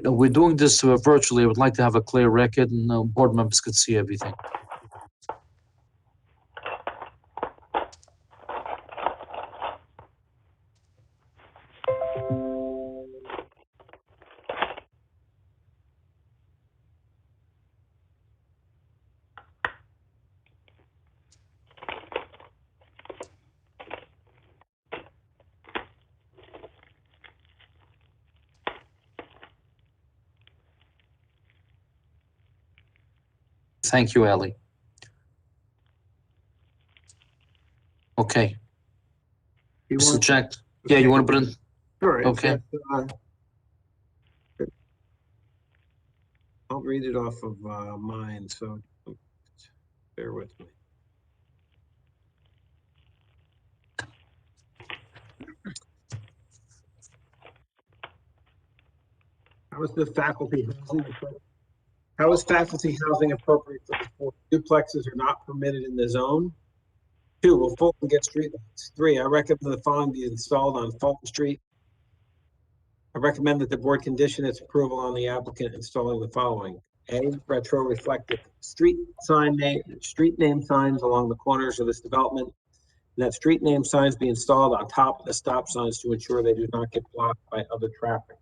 We're doing this virtually. I would like to have a clear record and board members could see everything. Thank you, Ellie. Okay. Mr. Jack, yeah, you want to put in? Sure. Okay. I'll read it off of mine, so bear with me. How is faculty housing appropriate for the sport? Duplexes are not permitted in the zone. 2, will Fulton get streetlights? 3, I recommend the following be installed on Fulton Street. I recommend that the board condition its approval on the applicant installing the following. A, retro-reflective street name signs along the corners of this development. And that street name signs be installed on top of the stop signs to ensure they do not get blocked by other traffic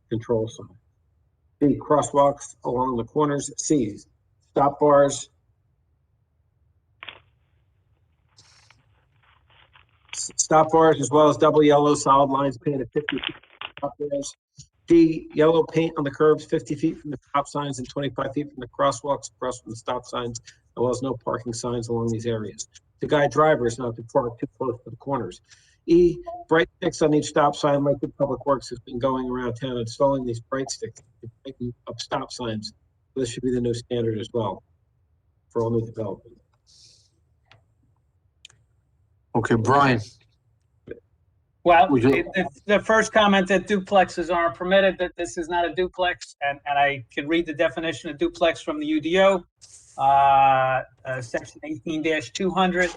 control signs. B, crosswalks along the corners. C, stop bars. Stop bars as well as double yellow solid lines painted 50 feet stop bars. D, yellow paint on the curbs 50 feet from the stop signs and 25 feet from the crosswalks across from the stop signs, as well as no parking signs along these areas. To guide drivers not to park too close to the corners. E, bright sticks on each stop sign. Lakewood Public Works has been going around town installing these bright sticks, making up stop signs. This should be the new standard as well for all new development. Okay, Brian. Well, the first comment that duplexes aren't permitted, that this is not a duplex, and I can read the definition of duplex from the UDO, section 18-200.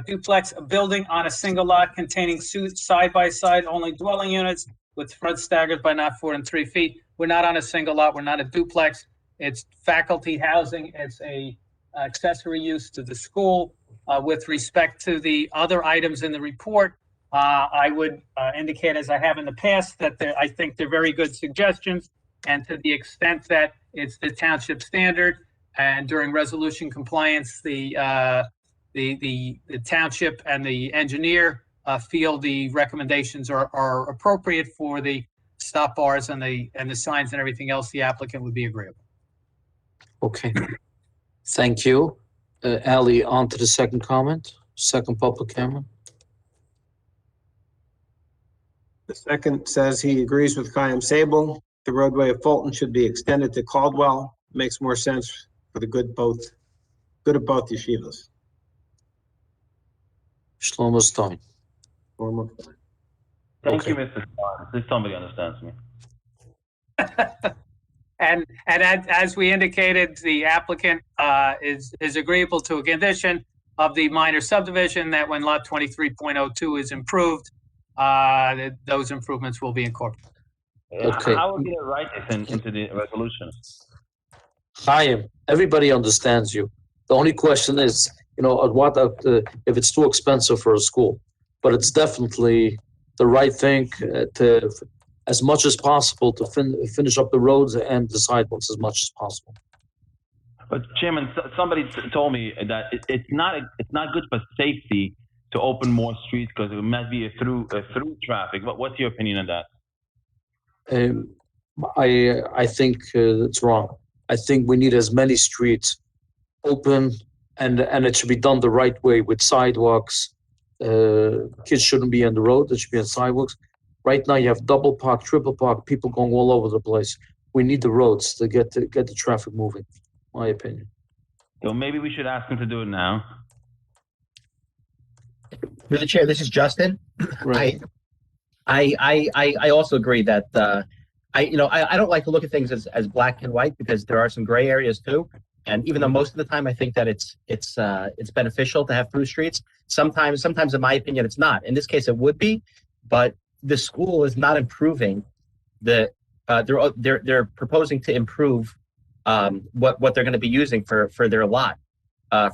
Duplex, a building on a single lot containing side-by-side only dwelling units with front staggered by not 4 and 3 feet. We're not on a single lot. We're not a duplex. It's faculty housing. It's a accessory use to the school. With respect to the other items in the report, I would indicate, as I have in the past, that I think they're very good suggestions. And to the extent that it's the township standard and during resolution compliance, the township and the engineer feel the recommendations are appropriate for the stop bars and the signs and everything else, the applicant would be agreeable. Okay. Thank you. Ali, on to the second comment, second public comment. The second says he agrees with Chaim Sable. The roadway of Fulton should be extended to Caldwell. Makes more sense for the good of both yeshivas. Shlomo Stein. Thank you, Mr. Stein. Please somebody understands me. And as we indicated, the applicant is agreeable to a condition of the minor subdivision that when lot 23.02 is improved, those improvements will be incorporated. Okay. How are we going to write this into the resolution? Chaim, everybody understands you. The only question is, if it's too expensive for a school, but it's definitely the right thing to, as much as possible, to finish up the roads and the sidewalks as much as possible. But Chairman, somebody told me that it's not good for safety to open more streets because it might be a through traffic. What's your opinion on that? I think it's wrong. I think we need as many streets open, and it should be done the right way with sidewalks. Kids shouldn't be on the road; they should be on sidewalks. Right now, you have double park, triple park, people going all over the place. We need the roads to get the traffic moving. My opinion. So maybe we should ask him to do it now. Through the chair, this is Justin. Right. I also agree that I don't like to look at things as black and white because there are some gray areas too. And even though most of the time I think that it's beneficial to have through streets, sometimes in my opinion it's not. In this case it would be, but the school is not improving they're proposing to improve what they're going to be using for their lot.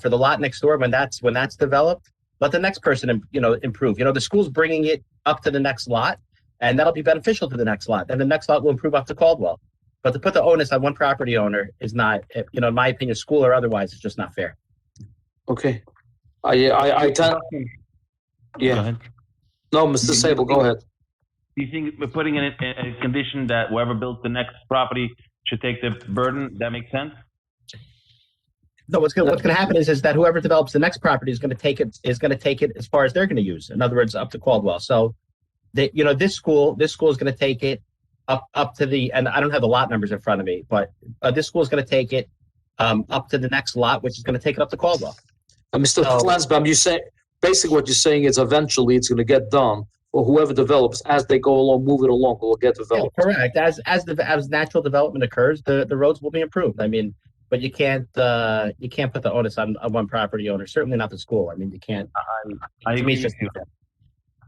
For the lot next door, when that's developed, let the next person improve. The school's bringing it up to the next lot, and that'll be beneficial to the next lot. And the next lot will improve up to Caldwell. But to put the onus on one property owner is not, in my opinion, school or otherwise, it's just not fair. Okay. I tend. Yeah. Go ahead. No, Mr. Sable, go ahead. Do you think we're putting in a condition that whoever builds the next property should take the burden? That makes sense? No, what's going to happen is that whoever develops the next property is going to take it as far as they're going to use. In other words, up to Caldwell. So, this school is going to take it up to the, and I don't have the lot numbers in front of me, but this school is going to take it up to the next lot, which is going to take it up to Caldwell. Mr. Flansbaum, you say basically what you're saying is eventually it's going to get done, or whoever develops as they go along, move it along, will get developed. Yeah, correct. As natural development occurs, the roads will be improved. I mean, but you can't put the onus on one property owner. Certainly not the school. I mean, you can't. I agree with you.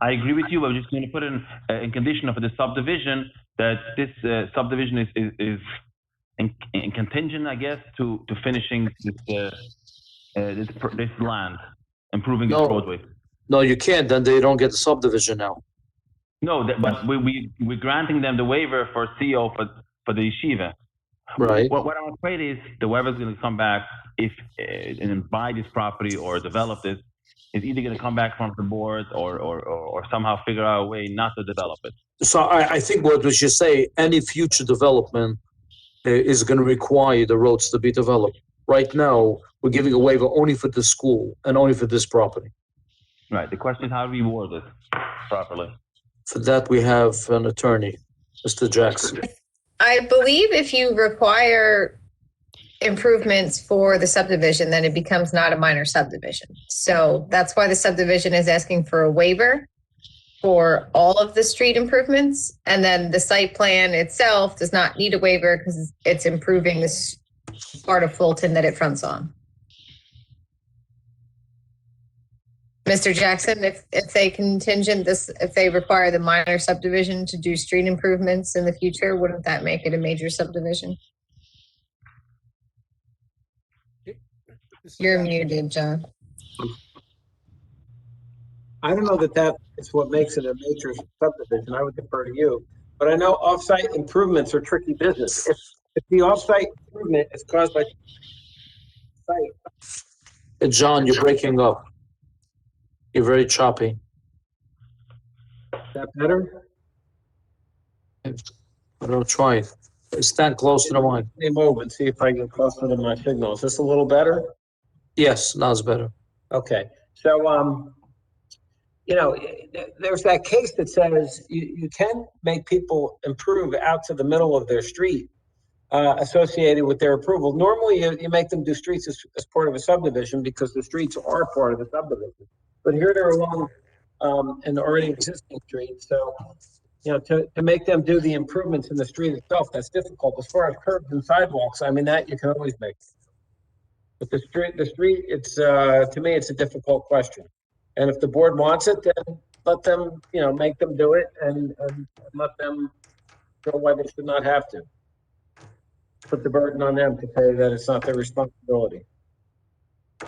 I agree with you. But we're just going to put in condition of the subdivision that this subdivision is in contingent, I guess, to finishing this land, improving this roadway. No, you can't. Then they don't get the subdivision now. No, but we're granting them the waiver for CO for the yeshiva. Right. What I'm afraid is the whoever's going to come back and buy this property or develop this is either going to come back from the board or somehow figure out a way not to develop it. So I think what we should say, any future development is going to require the roads to be developed. Right now, we're giving a waiver only for the school and only for this property. Right. The question is how do we word it properly? For that, we have an attorney, Mr. Jackson. I believe if you require improvements for the subdivision, then it becomes not a minor subdivision. So that's why the subdivision is asking for a waiver for all of the street improvements. And then the site plan itself does not need a waiver because it's improving this part of Fulton that it fronts on. Mr. Jackson, if they contingent this, if they require the minor subdivision to do street improvements in the future, wouldn't that make it a major subdivision? You're muted, John. I don't know that is what makes it a major subdivision. I would defer to you. But I know off-site improvements are tricky business. If the off-site improvement is caused by site. John, you're breaking up. You're very choppy. Is that better? I don't try it. Stand close to the mic. Let me move and see if I get closer to my signal. Is this a little better? Yes, now it's better. Okay. So, there's that case that says you can make people improve out to the middle of their street associated with their approval. Normally, you make them do streets as part of a subdivision because the streets are part of the subdivision. But here they're along an already existing street. So, to make them do the improvements in the street itself, that's difficult. As far as curbs and sidewalks, I mean, that you can always make. But the street, it's to me, it's a difficult question. And if the board wants it, then let them, make them do it and let them show why they should not have to. Put the burden on them to say that it's not their responsibility.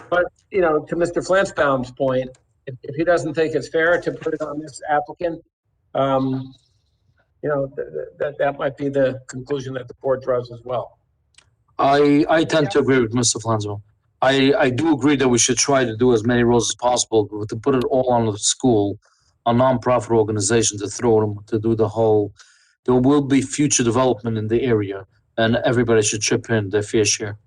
But, to Mr. Flansbaum's point, if he doesn't think it's fair to put it on this applicant, that might be the conclusion that the board draws as well. I tend to agree with Mr. Flansbaum. I do agree that we should try to do as many roads as possible, but to put it all on the school, a nonprofit organization to throw them to do the whole, there will be future development in the area, and everybody should chip in their fair share.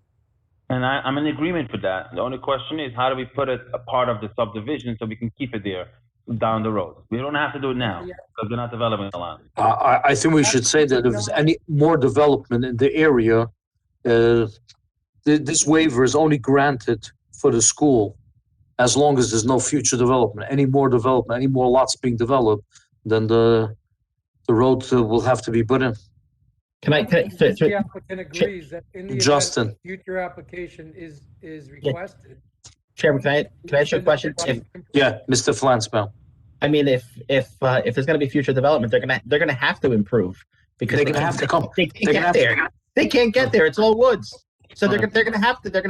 And I'm in agreement with that. The only question is how do we put it a part of the subdivision so we can keep it there down the road? We don't have to do it now because we're not developing the land. I think we should say that if there's any more development in the area, this waiver is only granted for the school as long as there's no future development. Any more development, any more lots being developed, then the road will have to be put in. Can I, If the applicant agrees that in the event Justin. a future application is requested. Chairman, can I ask you a question? Yeah, Mr. Flansbaum. I mean, if there's going to be future development, they're going to have to improve because They're gonna have to come. They can't They're gonna get have there. They can't get there. It's all woods. So they're Right. going to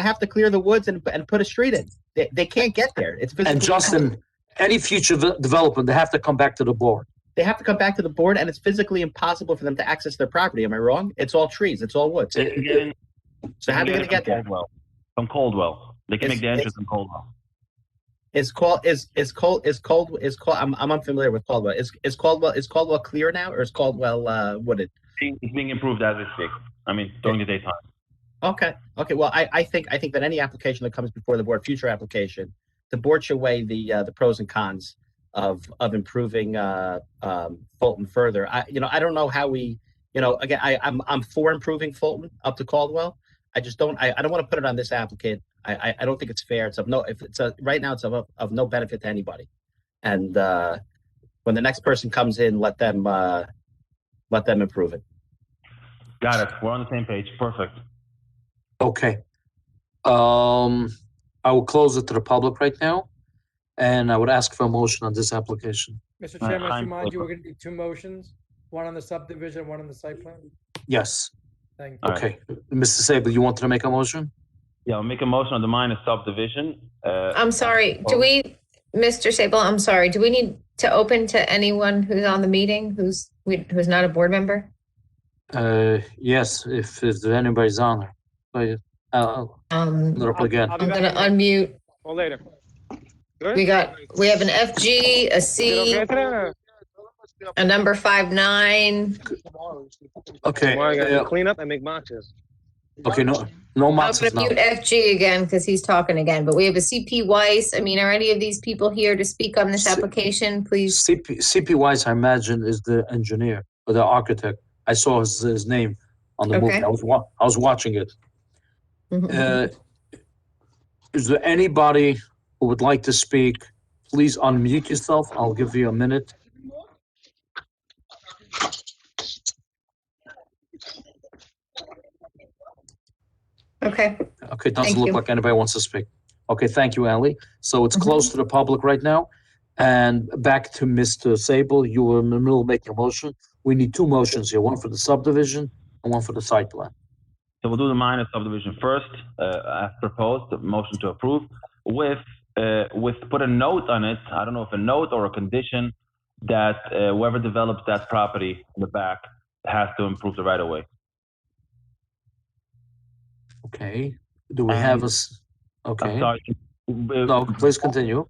have to clear the woods and put a street in. They can't get there. It's physically And Justin, any future development, they have to come back to the board. They have to come back to the board, and it's physically impossible for them to access their property. Am I wrong? It's all trees. It's all woods. So how are they going to get there? From Coldwell. They can make the entrance from Coldwell. I'm unfamiliar with Caldwell. Is Caldwell clear now, or is Caldwell wooded? It's being improved as we speak. I mean, during the daytime. Okay. Well, I think that any application that comes before the board, future application, the board should weigh the pros and cons of improving Fulton further. I don't know how we, again, I'm for improving Fulton up to Caldwell. I just don't. I don't want to put it on this applicant. I don't think it's fair. Right now it's of no benefit to anybody. And when the next person comes in, let them improve it. Got it. We're on the same page. Perfect. Okay. I will close it to the public right now, and I would ask for a motion on this application. Mr. Chairman, I should remind you, we're going to do two motions, one on the subdivision, one on the site plan. Yes. Thank you. Okay. Mr. Sable, you wanted to make a motion? Yeah, I'll make a motion on the minor subdivision. I'm sorry, Mr. Sable, I'm sorry, do we need to open to anyone who's on the meeting, who's not a board member? Yes, if anybody's on there. But I'll look again. I'm gonna unmute. Or later. We have an FG, a C, a number 59. Okay. Clean up and make matches. Okay, no I'm matzahs gonna now. mute FG again because he's talking again, but we have a CP Weiss. I mean, are any of these people here to speak on this application, please? CP Weiss, I imagine, is the engineer or the architect. I saw his name on the movie. Okay. I was watching it. Mhm. Is there anybody who would like to speak? Please unmute yourself. I'll give you a minute. Okay. Okay, it doesn't Thank look you. like anybody wants to speak. Okay, thank you, Ali. So it's close to the public right now. And back to Mr. Sable, you were in the middle of making a motion. We need two motions here, one for the subdivision and one for the site plan. So we'll do the minor subdivision first, as proposed, the motion to approve, with put a note on it. I don't know if a note or a condition that whoever develops that property in the back has to improve the right of way. Okay, do we have okay. I'm sorry. No, please continue.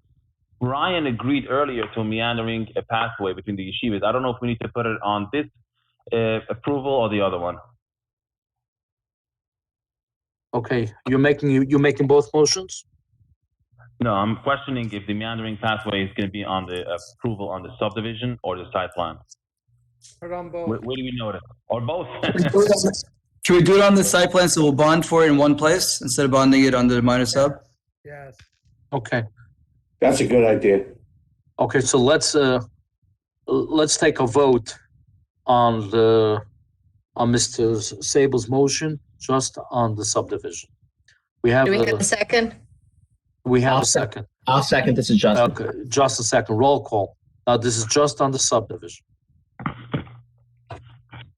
Ryan agreed earlier to meandering a pathway between the yeshivas. I don't know if we need to put it on this approval or the other one. Okay, you're making both motions? No, I'm questioning if the meandering pathway is going to be on the approval on the subdivision or the site plan. Put on both. Where do we know it? Or both? Can we do it on the site plan so we'll bond for it in one place instead of bonding it under the minor sub? Yes. Okay. That's a good idea. Okay, so let's take a vote on Mr. Sable's motion, just on the subdivision. We have Do we have a second? we have a second. I'll second. This is Justin. Okay, just a second. Roll call. Now this is just on the subdivision.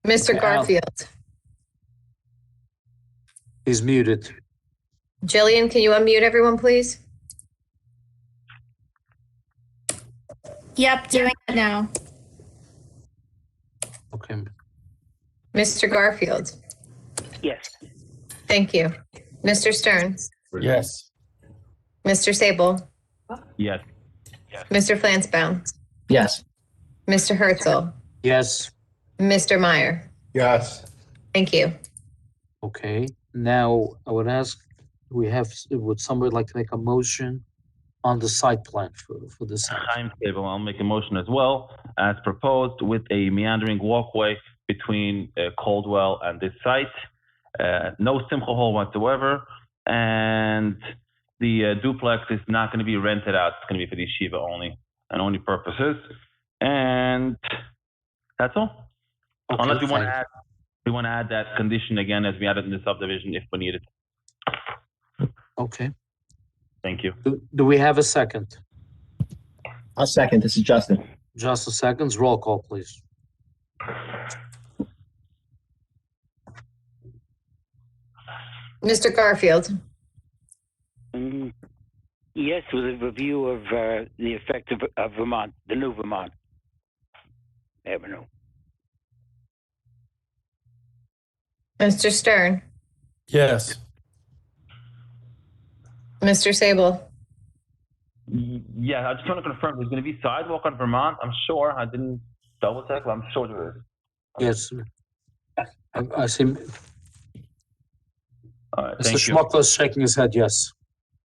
Mr. Okay, Al. Garfield. He's muted. Jillian, can you unmute everyone, please? Yep, doing it now. Okay. Mr. Garfield. Yes. Thank you. Mr. Stern. Yes. Mr. Sable. Yes. Mr. Flansbaum. Yes. Mr. Herzl. Yes. Mr. Meyer. Yes. Thank you. Okay. Now I would ask, would somebody like to make a motion on the site plan for this house? Timetable. I'll make a motion as well, as proposed, with a meandering walkway between Coldwell and this site. No simcha hole whatsoever, and the duplex is not going to be rented out. It's going to be for the yeshiva only and only purposes. And that's all. Okay, Unless you want to fine. add We want to add that condition again as we added in the subdivision if we need it. Okay. Thank you. Do we have a second? I'll second. This is Justin. Just a second. Roll call, please. Mr. Garfield, Yes, with a review of the effect of Vermont, the new Vermont Avenue. Mr. Stern, Yes. Mr. Sable, Yeah, I just want to confirm there's going to be sidewalk on Vermont. I'm sure. I didn't double check, but I'm sure there is. Yes. I see. All right, Mr. thank you. Schmuckler is shaking his head, yes.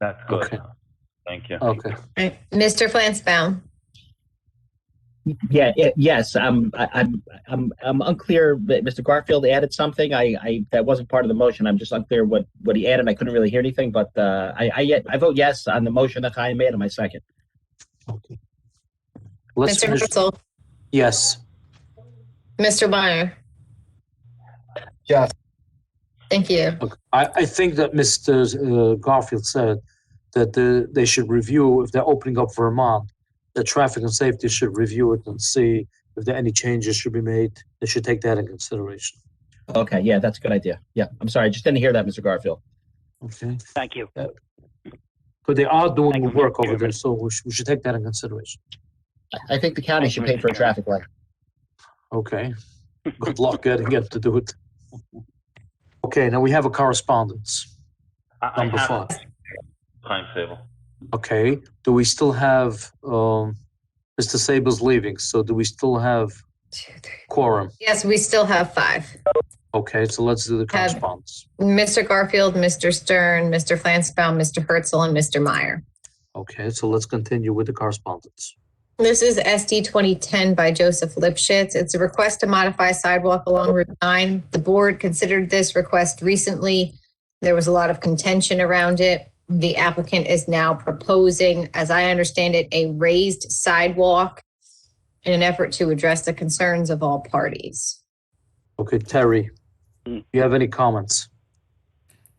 That's good. Okay. Thank you. Okay. Mr. Flansbaum, Yes. I'm unclear. Mr. Garfield added something. I that wasn't part of the motion. I'm just unclear what he added. I couldn't really hear anything, but I vote yes on the motion that I made on my second. Okay. Let's Mr. finish. Herzl, Yes. Mr. Meyer. Yes. Thank you. Look, I think that Mr. Garfield said that they should review, if they're opening up Vermont, the traffic and safety should review it and see if there any changes should be made. They should take that in consideration. Okay, yeah, that's a good idea. Yeah, I'm sorry, I just didn't hear that, Mr. Garfield. Okay. Thank you. But they are doing Thank the you, work Mr. over there, Chairman. so we should take that in consideration. I think the county Thank should you, pay Mr. for a traffic light. Okay. Good luck getting it to do it. Okay, now we have a correspondence. I Number have 5. timetable. Okay. Do we still have Mr. Sable's leaving? So do we still have quorum? Yes, we still have 5. Okay, so let's do the Have- correspondence. Mr. Garfield, Mr. Stern, Mr. Flansbaum, Mr. Herzl, and Mr. Meyer. Okay, so let's continue with the correspondence. This is SD 2010 by Joseph Lipschitz. It's a request to modify sidewalk along Route 9. The board considered this request recently. There was a lot of contention around it. The applicant is now proposing, as I understand it, a raised sidewalk in an effort to address the concerns of all parties. Okay, Terry, do you have any comments?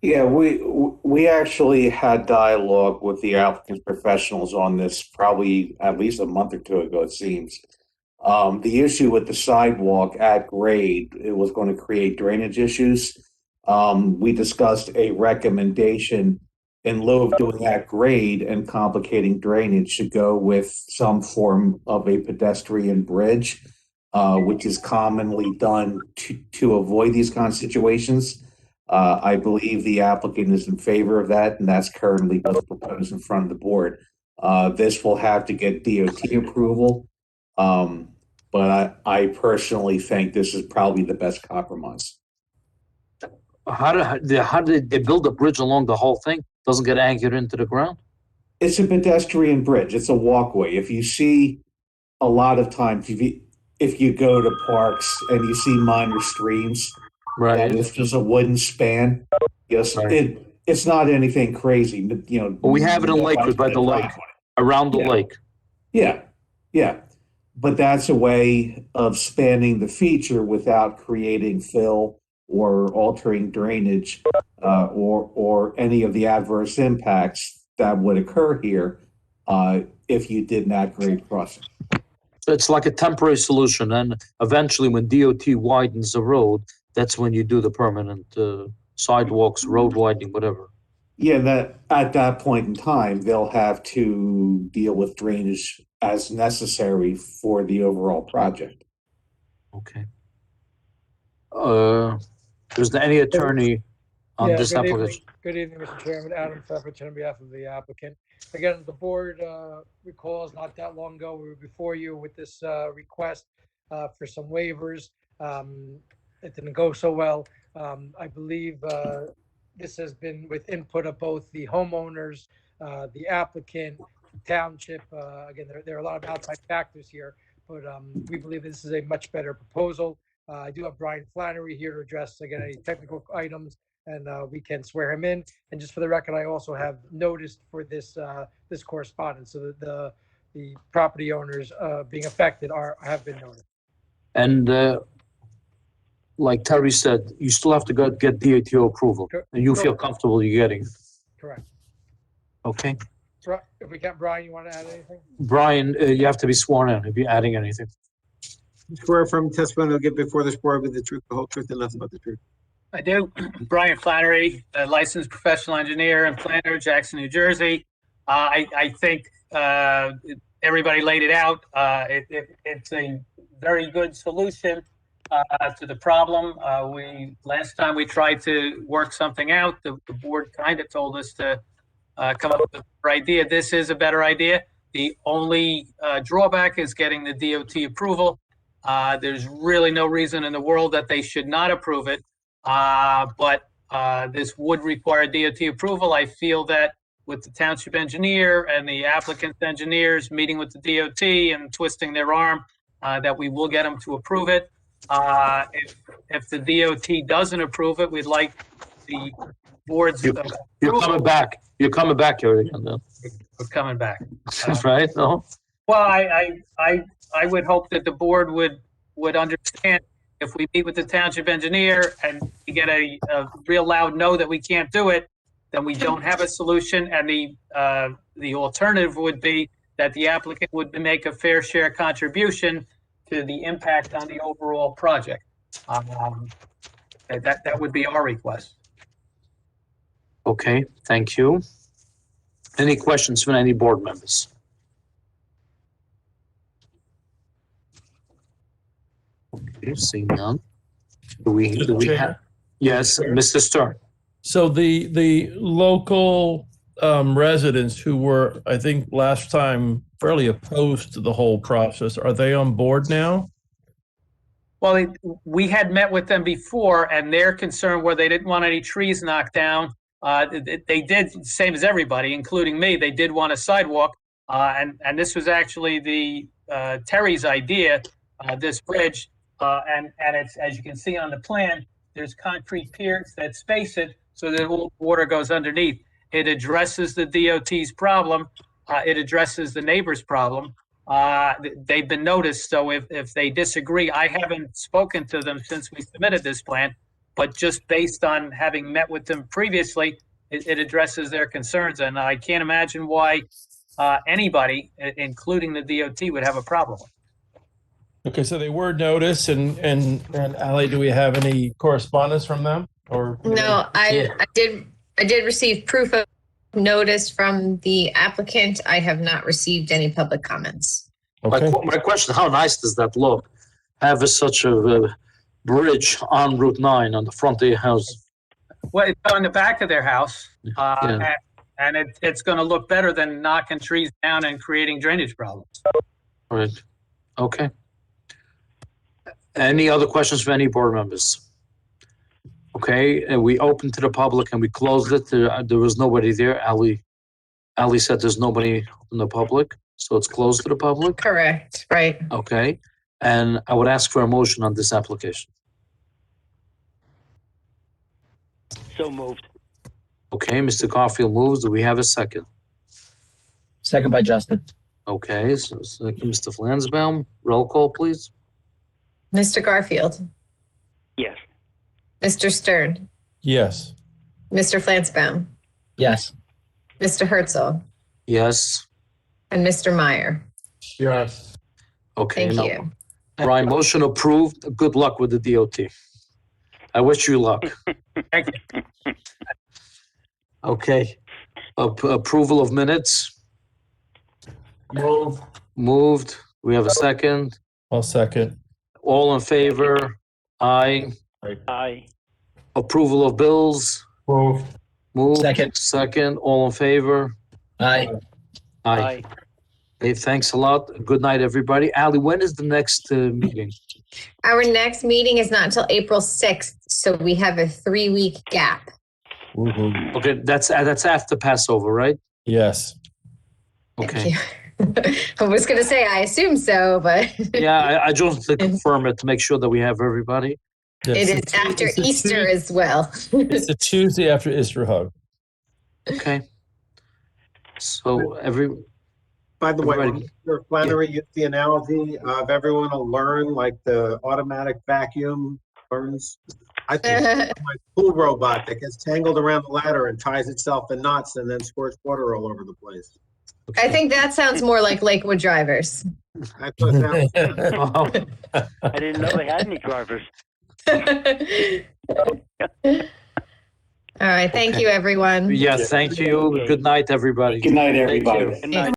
Yeah, we actually had dialogue with the applicant's professionals on this probably at least a month or 2 ago, it seems. The issue with the sidewalk at grade, it was going to create drainage issues. We discussed a recommendation in lieu of doing at grade and complicating drainage to go with some form of a pedestrian bridge, which is commonly done to avoid these kind of situations. I believe the applicant is in favor of that, and that's currently what's proposed in front of the board. This will have to get DOT approval, but I personally think this is probably the best compromise. How did they build a bridge along the whole thing? Doesn't get anchored into the ground? It's a pedestrian bridge. It's a walkway. If you see a lot of times, if you go to parks and you see minor streams, Right. that is just a wooden span. Yes, Right. it's not anything crazy, but Well, we have it in Lakewood by the lake, around the lake. Yeah. But that's a way of spanning the feature without creating fill or altering drainage, or any of the adverse impacts that would occur here, if you did not grade crossing. So it's like a temporary solution, and eventually when DOT widens the road, that's when you do the permanent sidewalks, road widening, whatever. Yeah, that at that point in time, they'll have to deal with drainage as necessary for the overall project. Okay. Is there any attorney on Yeah, this good evening. application? Good evening, Mr. Chairman. Adam Pfefferton on behalf of the applicant. Again, the board recalls not that long ago, we were before you with this request for some waivers. It didn't go so well. I believe this has been with input of both the homeowners, the applicant, township. Again, there are a lot of outside factors here, but we believe this is a much better proposal. I do have Brian Flannery here to address, again, any technical items, and we can swear him in. And just for the record, I also have noticed for this this correspondence, so that the property owners being affected have been noticed. And like Terry said, you still have to go get DOT approval, and you feel comfortable you're getting it. Correct. Okay? If we can, Brian, you want to add anything? Brian, you have to be sworn in if you're adding anything. Swear from testimony I'll give before this board with the truth, the whole truth, and nothing but the truth. I do. Brian Flannery, a licensed professional engineer and planner, Jackson, New Jersey. I think everybody laid it out. It's a very good solution to the problem. Last time we tried to work something out, the board kind of told us to come up with a better idea. This is a better idea. The only drawback is getting the DOT approval. There's really no reason in the world that they should not approve it. But this would require DOT approval. I feel that with the township engineer and the applicant's engineers meeting with the DOT and twisting their arm, that we will get them to approve it. If the DOT doesn't approve it, we'd like the board's. You're coming back. You're coming back here again, then. We're coming back. Right? No? Well, I would hope that the board would understand if we meet with the township engineer and we get a real loud no that we can't do it, then we don't have a solution. And the alternative would be that the applicant would make a fair share contribution to the impact on the overall project. That would be our request. Okay, thank you. Any questions from any board members? Okay, seeing none. Do we have? Yes, Mr. Stern. So the local residents who were, I think, last time fairly opposed to the whole process, are they on board now? Well, we had met with them before, and their concern were they didn't want any trees knocked down. They did, same as everybody, including me, they did want a sidewalk. And this was actually the Terry's idea, this bridge. And it's, as you can see on the plan, there's concrete piers that space it so that all water goes underneath. It addresses the DOT's problem. It addresses the neighbor's problem. They've been noticed, so if they disagree, I haven't spoken to them since we submitted this plan, but just based on having met with them previously, it addresses their concerns, and I can't imagine why anybody, including the DOT, would have a problem. Okay, so they were noticed, and Ally, do we have any correspondence from them? Or No, I did receive proof of notice from the applicant. I have not received any public comments. Okay. My question, how nice does that look? Have such a bridge on Route 9 on the front of your house? Well, it's on the back of their house, Yeah. and it's going to look better than knocking trees down and creating drainage problems. Right, okay. Any other questions from any board members? Okay, and we opened to the public and we closed it. There was nobody there. Ali said there's nobody in the public, so it's closed to the public. Correct, right. Okay, and I would ask for a motion on this application. So moved. Okay, Mr. Garfield moves. Do we have a second? Second by Justin. Okay, so second, Mr. Flansbaum. Roll call, please. Mr. Garfield, Yes. Mr. Stern, Yes. Mr. Flansbaum, Yes. Mr. Herzl, Yes. and Mr. Meyer. Yes. Okay. Thank no. you. Brian, motion approved. Good luck with the DOT. I wish you luck. Thank you. Okay. Approval of minutes. Moved. We have a second. I'll second. All in favor? Aye. Aye. Approval of bills? Moved. Moved. Second. Second. All in favor? Aye. Aye. Hey, thanks a lot. Good night, everybody. Ali, when is the next meeting? Our next meeting is not until April 6th, so we have a 3-week gap. Okay, that's after Passover, right? Yes. Okay. I was going to say, I assume so, but Yeah, I just want to confirm it to make sure that we have everybody. it is after Easter as well. It's a Tuesday after Easter hug. Okay. So By the way, Everybody- Mr. Flannery used the analogy of everyone will learn like the automatic vacuum burns. I think it's my pool robot that gets tangled around the ladder and ties itself in knots and then squirts water all over the place. I think that sounds more like Lakewood drivers. I thought that I didn't know they had any drivers. All right. Thank you, everyone. Yeah, thank you. Good night, everybody. Good night, Thank everybody. you. Good night.